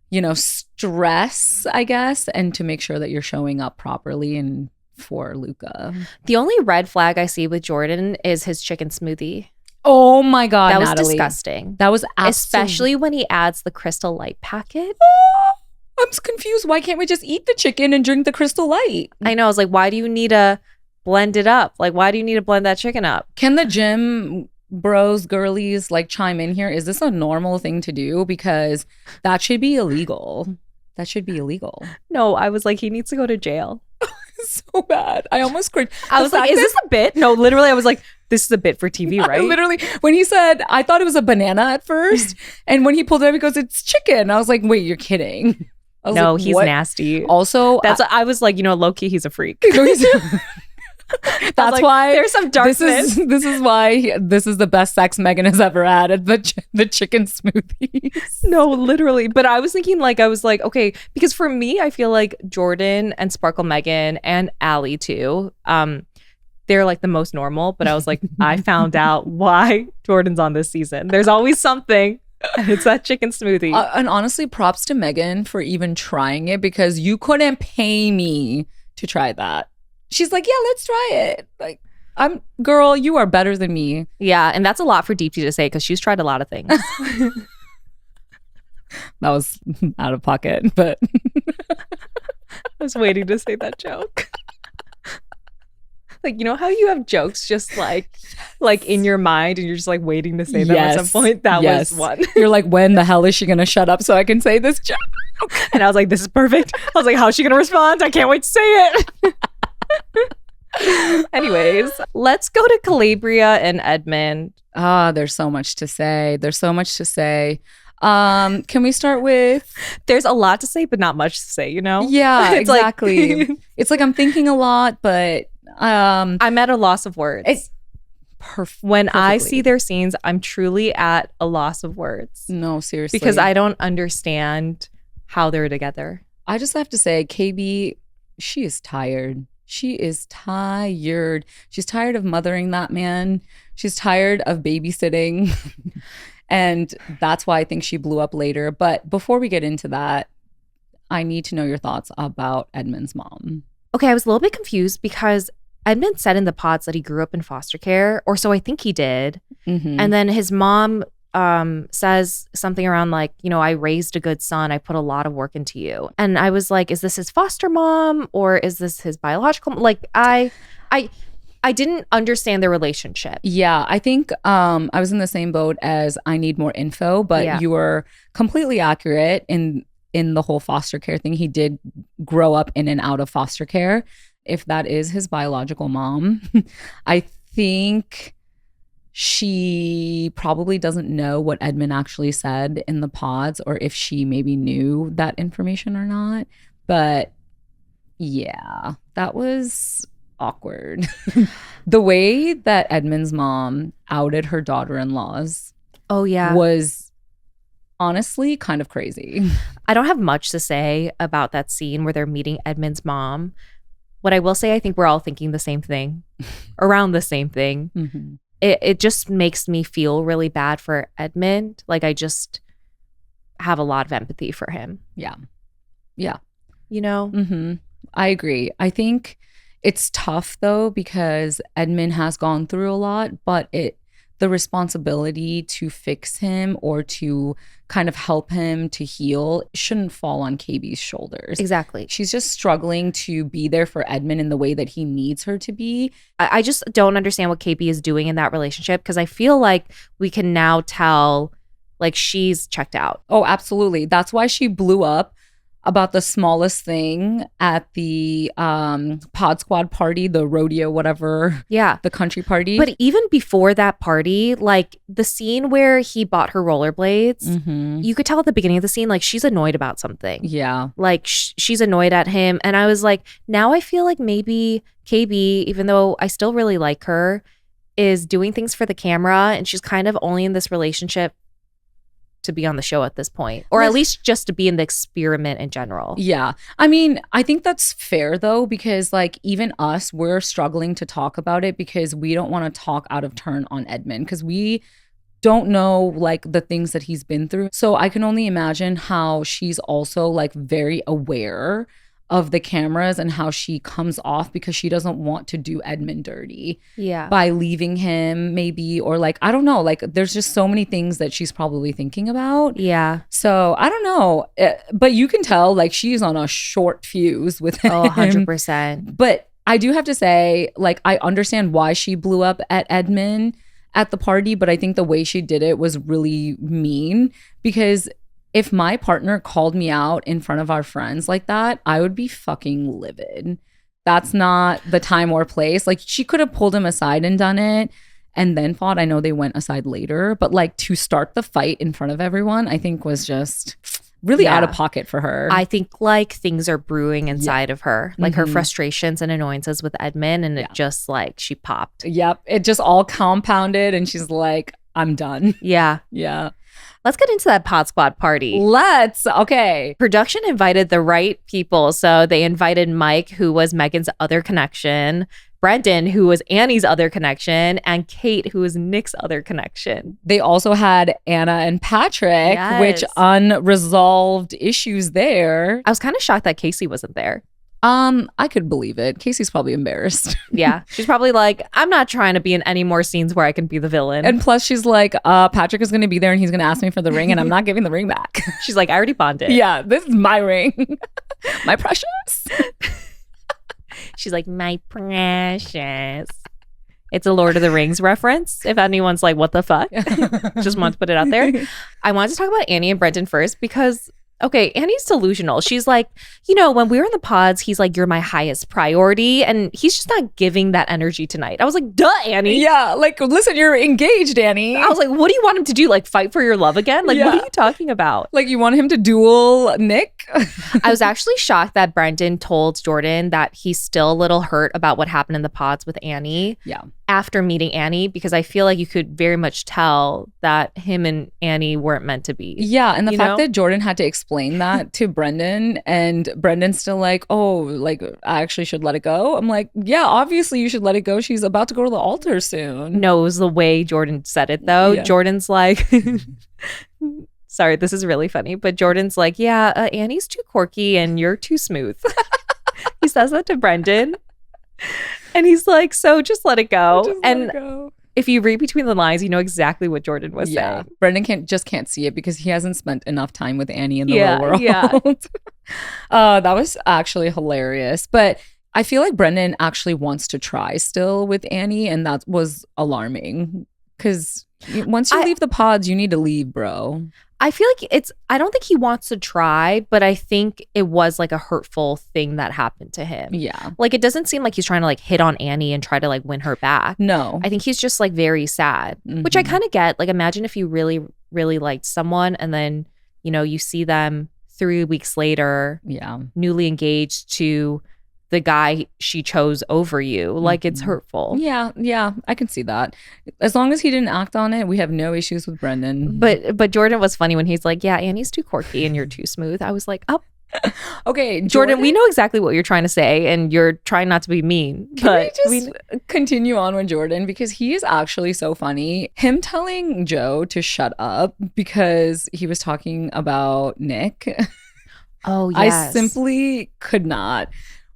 you know, stress, I guess, and to make sure that you're showing up properly and for Luca. The only red flag I see with Jordan is his chicken smoothie. Oh my God, that was Natalie. disgusting. That was especially when he adds the Crystal Light packet. I'm confused. Why can't we just eat the chicken and drink the Crystal Light? I know. I was like, why do you need to blend it up? Like, why do you need to blend that chicken up? Can the gym bros, girlies, like chime in here? Is this a normal thing to do? Because that should be illegal. That should be illegal. No, I was like, he needs to go to jail. So bad. I almost cringed. I was like, is this a bit? No, literally, I was like, this is a bit for TV, right? Literally, when he said, I thought it was a banana at first. And when he pulled it up, he goes, it's chicken. I was like, wait, you're kidding. No, like, he's what? Nasty. Also, that's I was like, you know, low key, he's a freak. That's like, why there's some darkness. This is why this is the best sex Megan has ever had at the chicken smoothies. No, literally. But I was thinking, like, I was like, okay, because for me, I feel like Jordan and Sparkle Megan and Allie too, they're like the most normal. But I was like, I found out why Jordan's on this season. There's always something. And it's that chicken smoothie. And honestly, props to Megan for even trying it, because you couldn't pay me to try that. She's like, yeah, let's try it. Like, girl, you are better than me. Yeah, and that's a lot for Deepti to say, because she's tried a lot of things. That was out of pocket, but I was waiting to say that joke. Like, you know how you have jokes just like in your mind and you're just like waiting to say them at some point? That was one. You're like, when the hell is she gonna shut up so I can say this joke? And I was like, this is perfect. I was like, how's she gonna respond? I can't wait to say it. Anyways, let's go to Calabria and Edmund. There's so much to say. Can we start with? There's a lot to say, but not much to say, you know? Yeah, exactly. It's like I'm thinking a lot, but I'm at a loss of words. When I see their scenes, I'm truly at a loss of words. No, seriously. Because I don't understand how they're together. I just have to say, KB, she is tired. She is tired. She's tired of mothering that man. She's tired of babysitting. And that's why I think she blew up later. But before we get into that, I need to know your thoughts about Edmund's mom. Okay, I was a little bit confused because Edmund said in the pods that he grew up in foster care, or so I think he did. Mm-hmm. And then his mom says something around like, you know, I raised a good son. I put a lot of work into you. And I was like, is this his foster mom or is this his biological? Like, I didn't understand their relationship. Yeah, I think I was in the same boat as I need more info, but you were completely accurate in the whole foster care thing. He did grow up in and out of foster care. If that is his biological mom, I think she probably doesn't know what Edmund actually said in the pods, or if she maybe knew that information or not. But yeah, that was awkward. The way that Edmund's mom outed her daughter-in-laws was honestly kind of crazy. I don't have much to say about that scene where they're meeting Edmund's mom. What I will say, I think we're all thinking the same thing, around the same thing. Mm-hmm. It just makes me feel really bad for Edmund. Like, I just have a lot of empathy for him. Yeah. You know? Mm-hmm. I agree. I think it's tough though, because Edmund has gone through a lot, but the responsibility to fix him or to kind of help him to heal shouldn't fall on KB's shoulders. Exactly. She's just struggling to be there for Edmund in the way that he needs her to be. I just don't understand what KB is doing in that relationship, because I feel like we can now tell like she's checked out. Oh, absolutely. That's why she blew up about the smallest thing at the Pod Squad party, the rodeo, whatever. Yeah. The country party. But even before that party, like the scene where he bought her rollerblades, Mm-hmm. you could tell at the beginning of the scene, like she's annoyed about something. Yeah. Like she's annoyed at him. And I was like, now I feel like maybe KB, even though I still really like her, is doing things for the camera. And she's kind of only in this relationship to be on the show at this point, or at least just to be in the experiment in general. Yeah. I mean, I think that's fair though, because like even us, we're struggling to talk about it because we don't want to talk out of turn on Edmund, because we don't know like the things that he's been through. So I can only imagine how she's also like very aware of the cameras and how she comes off, because she doesn't want to do Edmund dirty by leaving him maybe, or like, I don't know, like there's just so many things that she's probably thinking about. Yeah. So I don't know, but you can tell like she's on a short fuse with him. Oh, 100%. But I do have to say, like, I understand why she blew up at Edmund at the party, but I think the way she did it was really mean, because if my partner called me out in front of our friends like that, I would be fucking livid. That's not the time or place. Like, she could have pulled him aside and done it and then fought. I know they went aside later, but like to start the fight in front of everyone, I think was just really out of pocket for her. I think like things are brewing inside of her, like her frustrations and annoyances with Edmund, and it just like she popped. Yep. It just all compounded and she's like, I'm done. Yeah. Yeah. Let's get into that Pod Squad party. Okay. Production invited the right people. So they invited Mike, who was Megan's other connection, Brendan, who was Annie's other connection, and Kate, who was Nick's other connection. They also had Anna and Patrick, Yes. which unresolved issues there. I was kind of shocked that Casey wasn't there. I could believe it. Casey's probably embarrassed. Yeah. She's probably like, I'm not trying to be in any more scenes where I can be the villain. And plus she's like, Patrick is going to be there and he's going to ask me for the ring and I'm not giving the ring back. She's like, I already bought it. Yeah, this is my ring. My precious. She's like, my precious. It's a Lord of the Rings reference. If anyone's like, what the fuck? Just want to put it out there. I wanted to talk about Annie and Brendan first because, okay, Annie's delusional. She's like, you know, when we were in the pods, he's like, you're my highest priority. And he's just not giving that energy tonight. I was like, duh, Annie. Yeah, like, listen, you're engaged, Annie. I was like, what do you want him to do? Like, fight for your love again? Like, what are you talking about? Like, you want him to duel Nick? I was actually shocked that Brendan told Jordan that he's still a little hurt about what happened in the pods with Annie. Yeah. After meeting Annie, because I feel like you could very much tell that him and Annie weren't meant to be. Yeah, and the fact that Jordan had to explain that to Brendan, and Brendan's still like, oh, like, I actually should let it go. I'm like, yeah, obviously you should let it go. She's about to go to the altar soon. No, it was the way Jordan said it, though. Yeah. Jordan's like... Sorry, this is really funny, but Jordan's like, yeah, Annie's too quirky and you're too smooth. He says that to Brendan. And he's like, so just let it go. If you read between the lines, you know exactly what Jordan was saying. Brendan can't see it because he hasn't spent enough time with Annie in the real world. Yeah. That was actually hilarious. But I feel like Brendan actually wants to try still with Annie, and that was alarming. Because once you leave the pods, you need to leave, bro. I feel like I don't think he wants to try, but I think it was like a hurtful thing that happened to him. Yeah. Like, it doesn't seem like he's trying to like hit on Annie and try to like win her back. No. I think he's just like very sad, which I kind of get. Like, imagine if you really, really liked someone and then, you know, you see them 3 weeks later, yeah, newly engaged to the guy she chose over you. Like, it's hurtful. Yeah, I can see that. As long as he didn't act on it, we have no issues with Brendan. But Jordan was funny when he's like, yeah, Annie's too quirky and you're too smooth. I was like, oh, okay, Jordan, we know exactly what you're trying to say and you're trying not to be mean. Can we just continue on with Jordan, because he is actually so funny. Him telling Joe to shut up because he was talking about Nick. Oh, yes. I simply could not.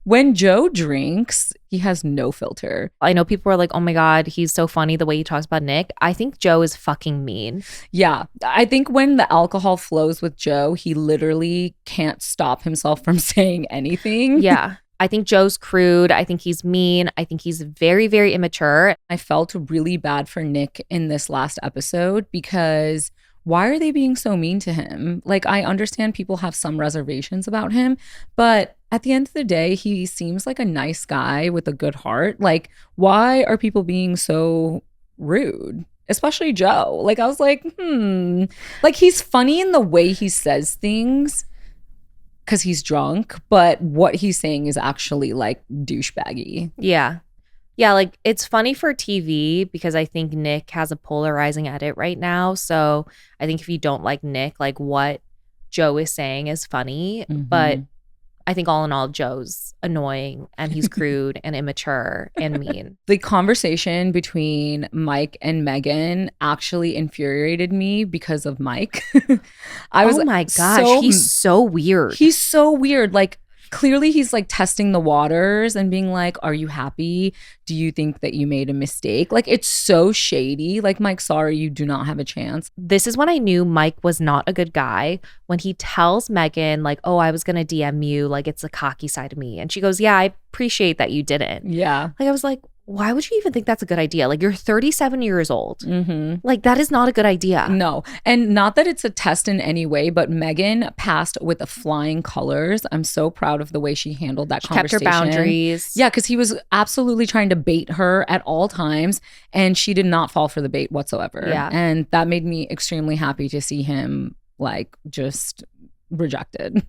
When Joe drinks, he has no filter. I know people are like, oh my God, he's so funny the way he talks about Nick. I think Joe is fucking mean. Yeah. I think when the alcohol flows with Joe, he literally can't stop himself from saying anything. Yeah. I think Joe's crude. I think he's mean. I think he's very, very immature. I felt really bad for Nick in this last episode because why are they being so mean to him? Like, I understand people have some reservations about him, but at the end of the day, he seems like a nice guy with a good heart. Like, why are people being so rude? Especially Joe. Like, I was like, Like, he's funny in the way he says things because he's drunk, but what he's saying is actually like douchebaggy. Yeah. Yeah, like it's funny for TV because I think Nick has a polarizing edit right now. So I think if you don't like Nick, like what Joe is saying is funny. But I think all in all, Joe's annoying and he's crude and immature and mean. The conversation between Mike and Megan actually infuriated me because of Mike. Oh my gosh, he's so weird. He's so weird. Like, clearly he's like testing the waters and being like, are you happy? Do you think that you made a mistake? Like, it's so shady. Like, Mike, sorry, you do not have a chance. This is when I knew Mike was not a good guy. When he tells Megan like, oh, I was going to DM you. Like, it's the cocky side of me. And she goes, yeah, I appreciate that you didn't. Yeah. Like, I was like, why would you even think that's a good idea? Like, you're 37 years old. Like, that is not a good idea. No. And not that it's a test in any way, but Megan passed with the flying colors. I'm so proud of the way she handled that conversation. Kept her boundaries. Yeah, because he was absolutely trying to bait her at all times, and she did not fall for the bait whatsoever. Yeah. And that made me extremely happy to see him, like, just rejected.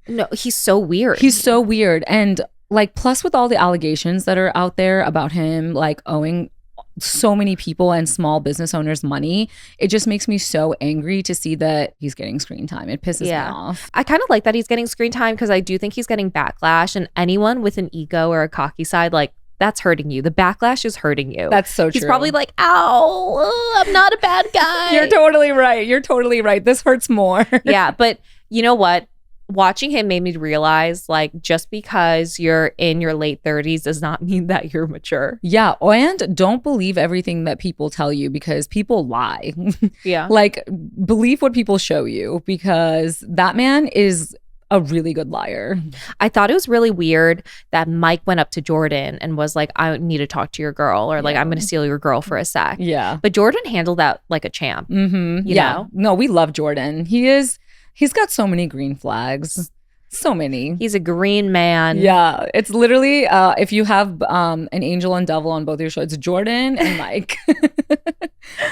No, he's so weird. He's so weird. And like, plus with all the allegations that are out there about him like owing so many people and small business owners money, it just makes me so angry to see that he's getting screen time. It pisses me off. I kind of like that he's getting screen time because I do think he's getting backlash, and anyone with an ego or a cocky side, like, that's hurting you. The backlash is hurting you. That's so true. He's probably like, ow, I'm not a bad guy. You're totally right. You're totally right. This hurts more. Yeah, but you know what? Watching him made me realize, like, just because you're in your late 30s does not mean that you're mature. Yeah. And don't believe everything that people tell you because people lie. Yeah. Like, believe what people show you because that man is a really good liar. I thought it was really weird that Mike went up to Jordan and was like, I need to talk to your girl, or like, I'm going to steal your girl for a sec. Yeah. But Jordan handled that like a champ. You know? No, we love Jordan. He's got so many green flags. So many. He's a green man. Yeah. It's literally, if you have an angel and devil on both your shows, it's Jordan and Mike.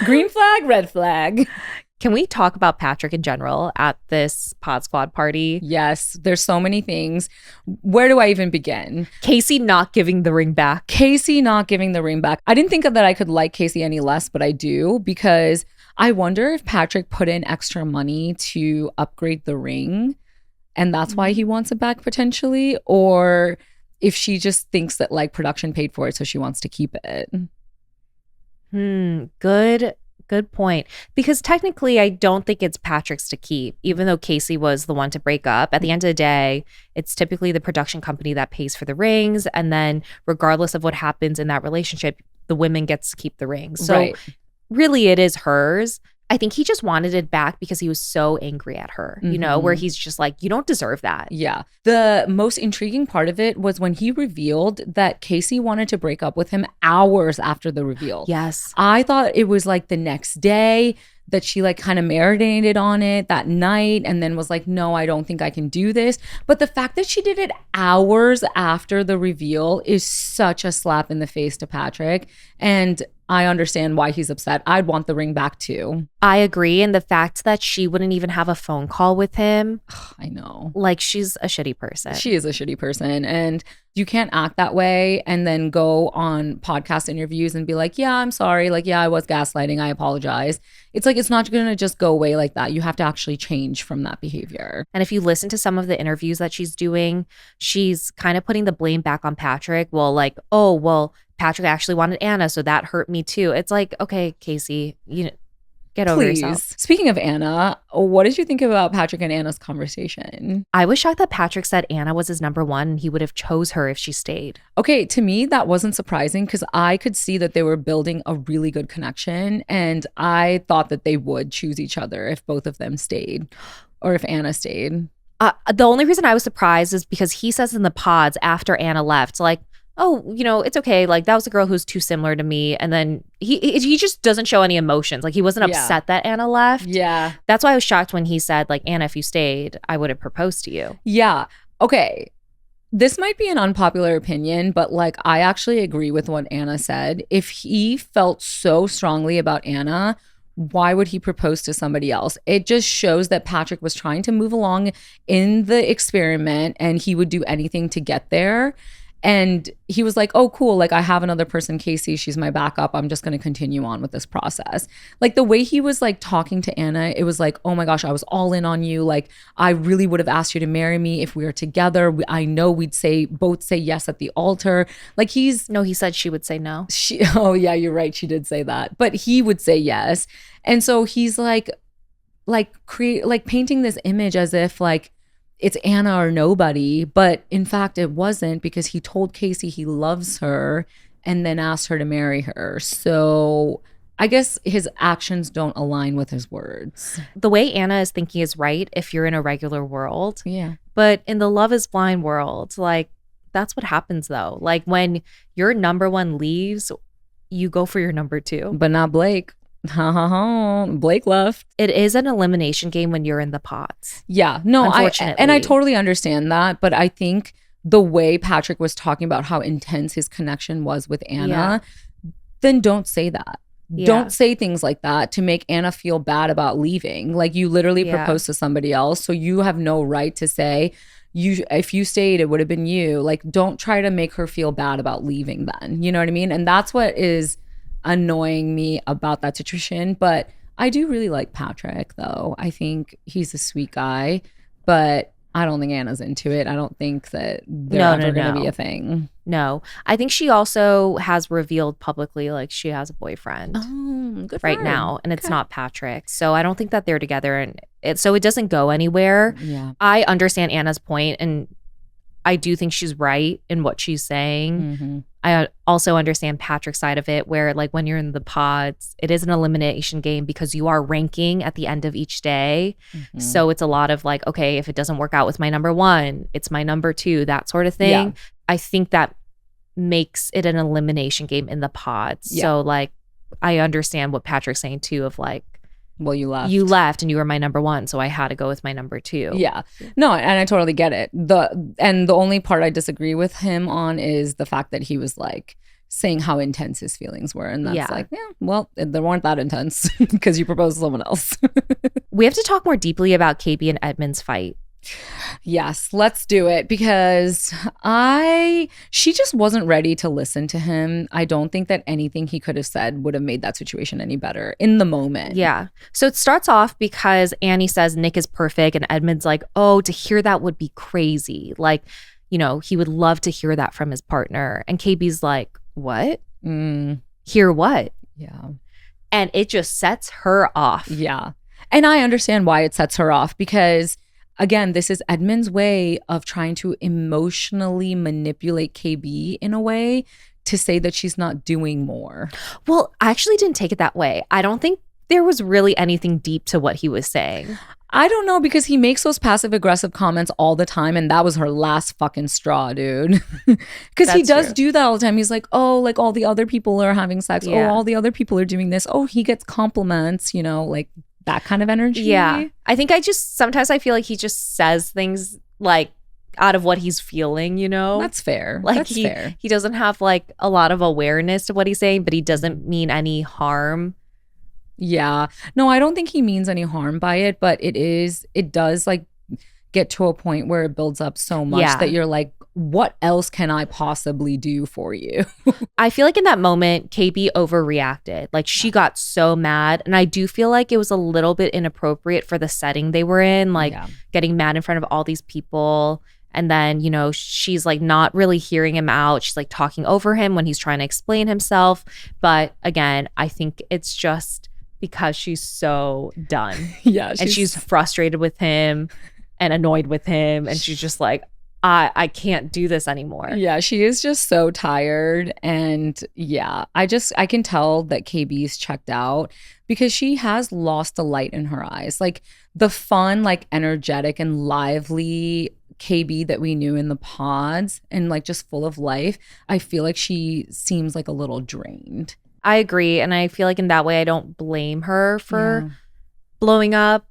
Green flag, red flag. Can we talk about Patrick in general at this Pod Squad party? Yes. There's so many things. Where do I even begin? Casey not giving the ring back. Casey not giving the ring back. I didn't think that I could like Casey any less, but I do because I wonder if Patrick put in extra money to upgrade the ring and that's why he wants it back potentially, or if she just thinks that like production paid for it so she wants to keep it. Good point. Because technically I don't think it's Patrick's to keep, even though Casey was the one to break up. At the end of the day, it's typically the production company that pays for the rings, and then regardless of what happens in that relationship, the women gets to keep the rings. So really it is hers. I think he just wanted it back because he was so angry at her, you know, where he's just like, you don't deserve that. Yeah. The most intriguing part of it was when he revealed that Casey wanted to break up with him hours after the reveal. Yes. I thought it was like the next day that she like kind of marinated on it that night and then was like, no, I don't think I can do this. But the fact that she did it hours after the reveal is such a slap in the face to Patrick. And I understand why he's upset. I'd want the ring back too. I agree. And the fact that she wouldn't even have a phone call with him, I know. like she's a shitty person. She is a shitty person. And you can't act that way and then go on podcast interviews and be like, yeah, I'm sorry. Like, yeah, I was gaslighting. I apologize. It's like, it's not going to just go away like that. You have to actually change from that behavior. And if you listen to some of the interviews that she's doing, she's kind of putting the blame back on Patrick. Well, like, oh, well, Patrick actually wanted Anna, so that hurt me too. It's like, okay, Casey, get over yourself. Speaking of Anna, what did you think about Patrick and Anna's conversation? I was shocked that Patrick said Anna was his number one and he would have chose her if she stayed. Okay, to me, that wasn't surprising because I could see that they were building a really good connection. And I thought that they would choose each other if both of them stayed or if Anna stayed. The only reason I was surprised is because he says in the pods after Anna left, like, oh, it's okay. Like, that was a girl who's too similar to me. And then he just doesn't show any emotions. Like, he wasn't upset that Anna left. Yeah. That's why I was shocked when he said, like, Anna, if you stayed, I would have proposed to you. Yeah. Okay. This might be an unpopular opinion, but like, I actually agree with what Anna said. If he felt so strongly about Anna, why would he propose to somebody else? It just shows that Patrick was trying to move along in the experiment and he would do anything to get there. And he was like, oh, cool. Like, I have another person, Casey. She's my backup. I'm just going to continue on with this process. Like, the way he was like talking to Anna, it was like, oh my gosh, I was all in on you. Like, I really would have asked you to marry me if we were together. I know we'd both say yes at the altar. Like, No, he said she would say no. Oh yeah, you're right. She did say that. But he would say yes. And so he's like painting this image as if like, it's Anna or nobody, but in fact it wasn't because he told Casey he loves her and then asked her to marry her. So I guess his actions don't align with his words. The way Anna is thinking is right if you're in a regular world. Yeah. But in the Love is Blind world, like, that's what happens though. Like, when your number one leaves, you go for your number two. But not Blake. Blake left. It is an elimination game when you're in the pods. Yeah, no, unfortunately. I totally understand that, but I think the way Patrick was talking about how intense his connection was with Anna, then don't say that. Yeah. Don't say things like that to make Anna feel bad about leaving. Like, you literally proposed to somebody else, so you have no right to say if you stayed, it would have been you. Like, don't try to make her feel bad about leaving then. You know what I mean? And that's what is annoying me about that situation. But I do really like Patrick though. I think he's a sweet guy, but I don't think Anna's into it. I don't think that they're ever going to be a thing. No. I think she also has revealed publicly like she has a boyfriend good right now, and it's not Patrick. So I don't think that they're together, and it doesn't go anywhere. Yeah. I understand Anna's point, and I do think she's right in what she's saying. Mm-hmm. I also understand Patrick's side of it, where like when you're in the pods, it is an elimination game because you are ranking at the end of each day. Mm-hmm. So it's a lot of like, okay, if it doesn't work out with my number one, it's my number two, that sort of thing. Yeah. I think that makes it an elimination game in the pods. Yeah. So like, I understand what Patrick's saying too, of like, well, you left and you were my number one, so I had to go with my number two. Yeah. No, and I totally get it. The only part I disagree with him on is the fact that he was like saying how intense his feelings were. And that's like, yeah, well, they weren't that intense because you proposed to someone else. We have to talk more deeply about KB and Edmund's fight. Yes, let's do it, because she just wasn't ready to listen to him. I don't think that anything he could have said would have made that situation any better in the moment. Yeah. So it starts off because Annie says Nick is perfect, and Edmund's like, oh, to hear that would be crazy. Like, he would love to hear that from his partner. And KB's like, what? Hear what? Yeah. And it just sets her off. Yeah. And I understand why it sets her off, because again, this is Edmund's way of trying to emotionally manipulate KB in a way to say that she's not doing more. Well, I actually didn't take it that way. I don't think there was really anything deep to what he was saying. I don't know, because he makes those passive aggressive comments all the time, and that was her last fucking straw, dude. Because he does do that all the time. He's like, oh, like all the other people are having sex. Yeah. Oh, all the other people are doing this. Oh, he gets compliments, like that kind of energy. Yeah. I think sometimes I feel like he just says things like out of what he's feeling, That's fair. Like That's fair. He doesn't have like a lot of awareness to what he's saying, but he doesn't mean any harm Yeah. No, I don't think he means any harm by it, but it does like get to a point where it builds up so much Yeah. that you're like, what else can I possibly do for you? I feel like in that moment, KB overreacted. Like she got so mad. And I do feel like it was a little bit inappropriate for the setting they were in, like Yeah. getting mad in front of all these people. And then, you know, she's like not really hearing him out. She's like talking over him when he's trying to explain himself. But again, I think it's just because she's so done. Yeah. And she's frustrated with him and annoyed with him. And she's just like, I can't do this anymore. Yeah, she is just so tired. And yeah, I can tell that KB's checked out because she has lost the light in her eyes. Like the fun, like energetic and lively KB that we knew in the pods and like just full of life. I feel like she seems like a little drained. I agree. And I feel like in that way, I don't blame her for blowing up.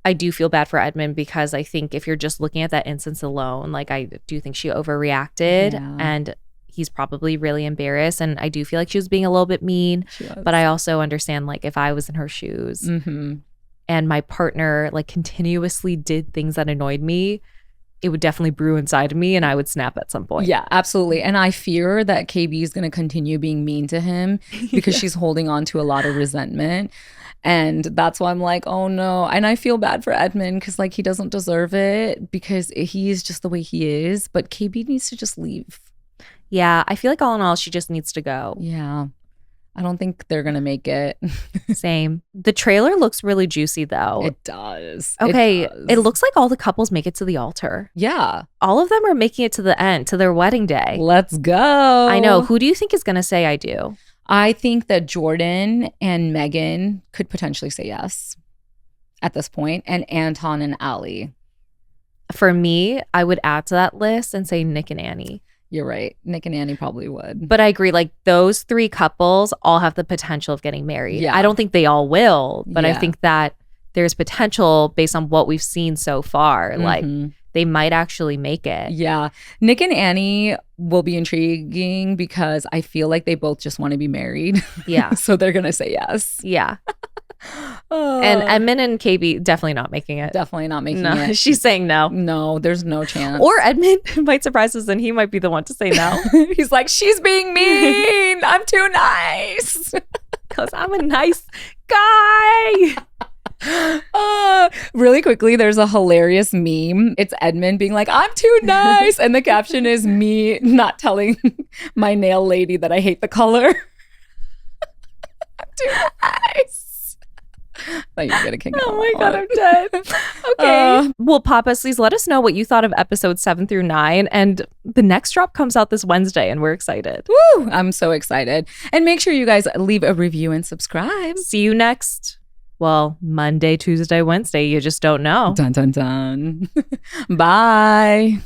I do feel bad for Edmund because I think if you're just looking at that instance alone, like I do think she overreacted and he's probably really embarrassed. And I do feel like she was being a little bit mean, but I also understand like if I was in her shoes and my partner like continuously did things that annoyed me, it would definitely brew inside of me and I would snap at some point. Yeah, absolutely. And I fear that KB is going to continue being mean to him because she's holding on to a lot of resentment. And that's why I'm like, oh no. And I feel bad for Edmund because like he doesn't deserve it because he's just the way he is. But KB needs to just leave. Yeah, I feel like all in all, she just needs to go. Yeah. I don't think they're going to make it. Same. The trailer looks really juicy though. It does. Okay. It does. It looks like all the couples make it to the altar. Yeah. All of them are making it to the end, to their wedding day. Let's go. I know. Who do you think is going to say I do? I think that Jordan and Megan could potentially say yes at this point, and Anton and Ali. For me, I would add to that list and say Nick and Annie. You're right. Nick and Annie probably would. But I agree. Like those three couples all have the potential of getting married. Yeah. I don't think they all will, but I Yeah. think that there's potential based on what we've seen so far. Like they might actually make it. Yeah. Nick and Annie will be intriguing because I feel like they both just want to be married. Yeah. So they're going to say yes. Yeah. And Edmund and KB definitely not making it. Definitely not making No, it. she's saying no. No, there's no chance. Or Edmund might surprise us and he might be the one to say no. He's like, she's being mean. I'm too nice. Because I'm a nice guy. Really quickly, there's a hilarious meme. It's Edmund being like, I'm too nice. And the caption is me not telling my nail lady that I hate the color. I'm too nice. Thought you were gonna kick Oh my God, I'm dead. Okay. Well, Papas, please let us know what you thought of episodes 7 through 9. And the next drop comes out this Wednesday, and we're excited. Woo! I'm so excited. And make sure you guys leave a review and subscribe. See you next, well, Monday, Tuesday, Wednesday. You just don't know. Dun, dun, dun. Bye.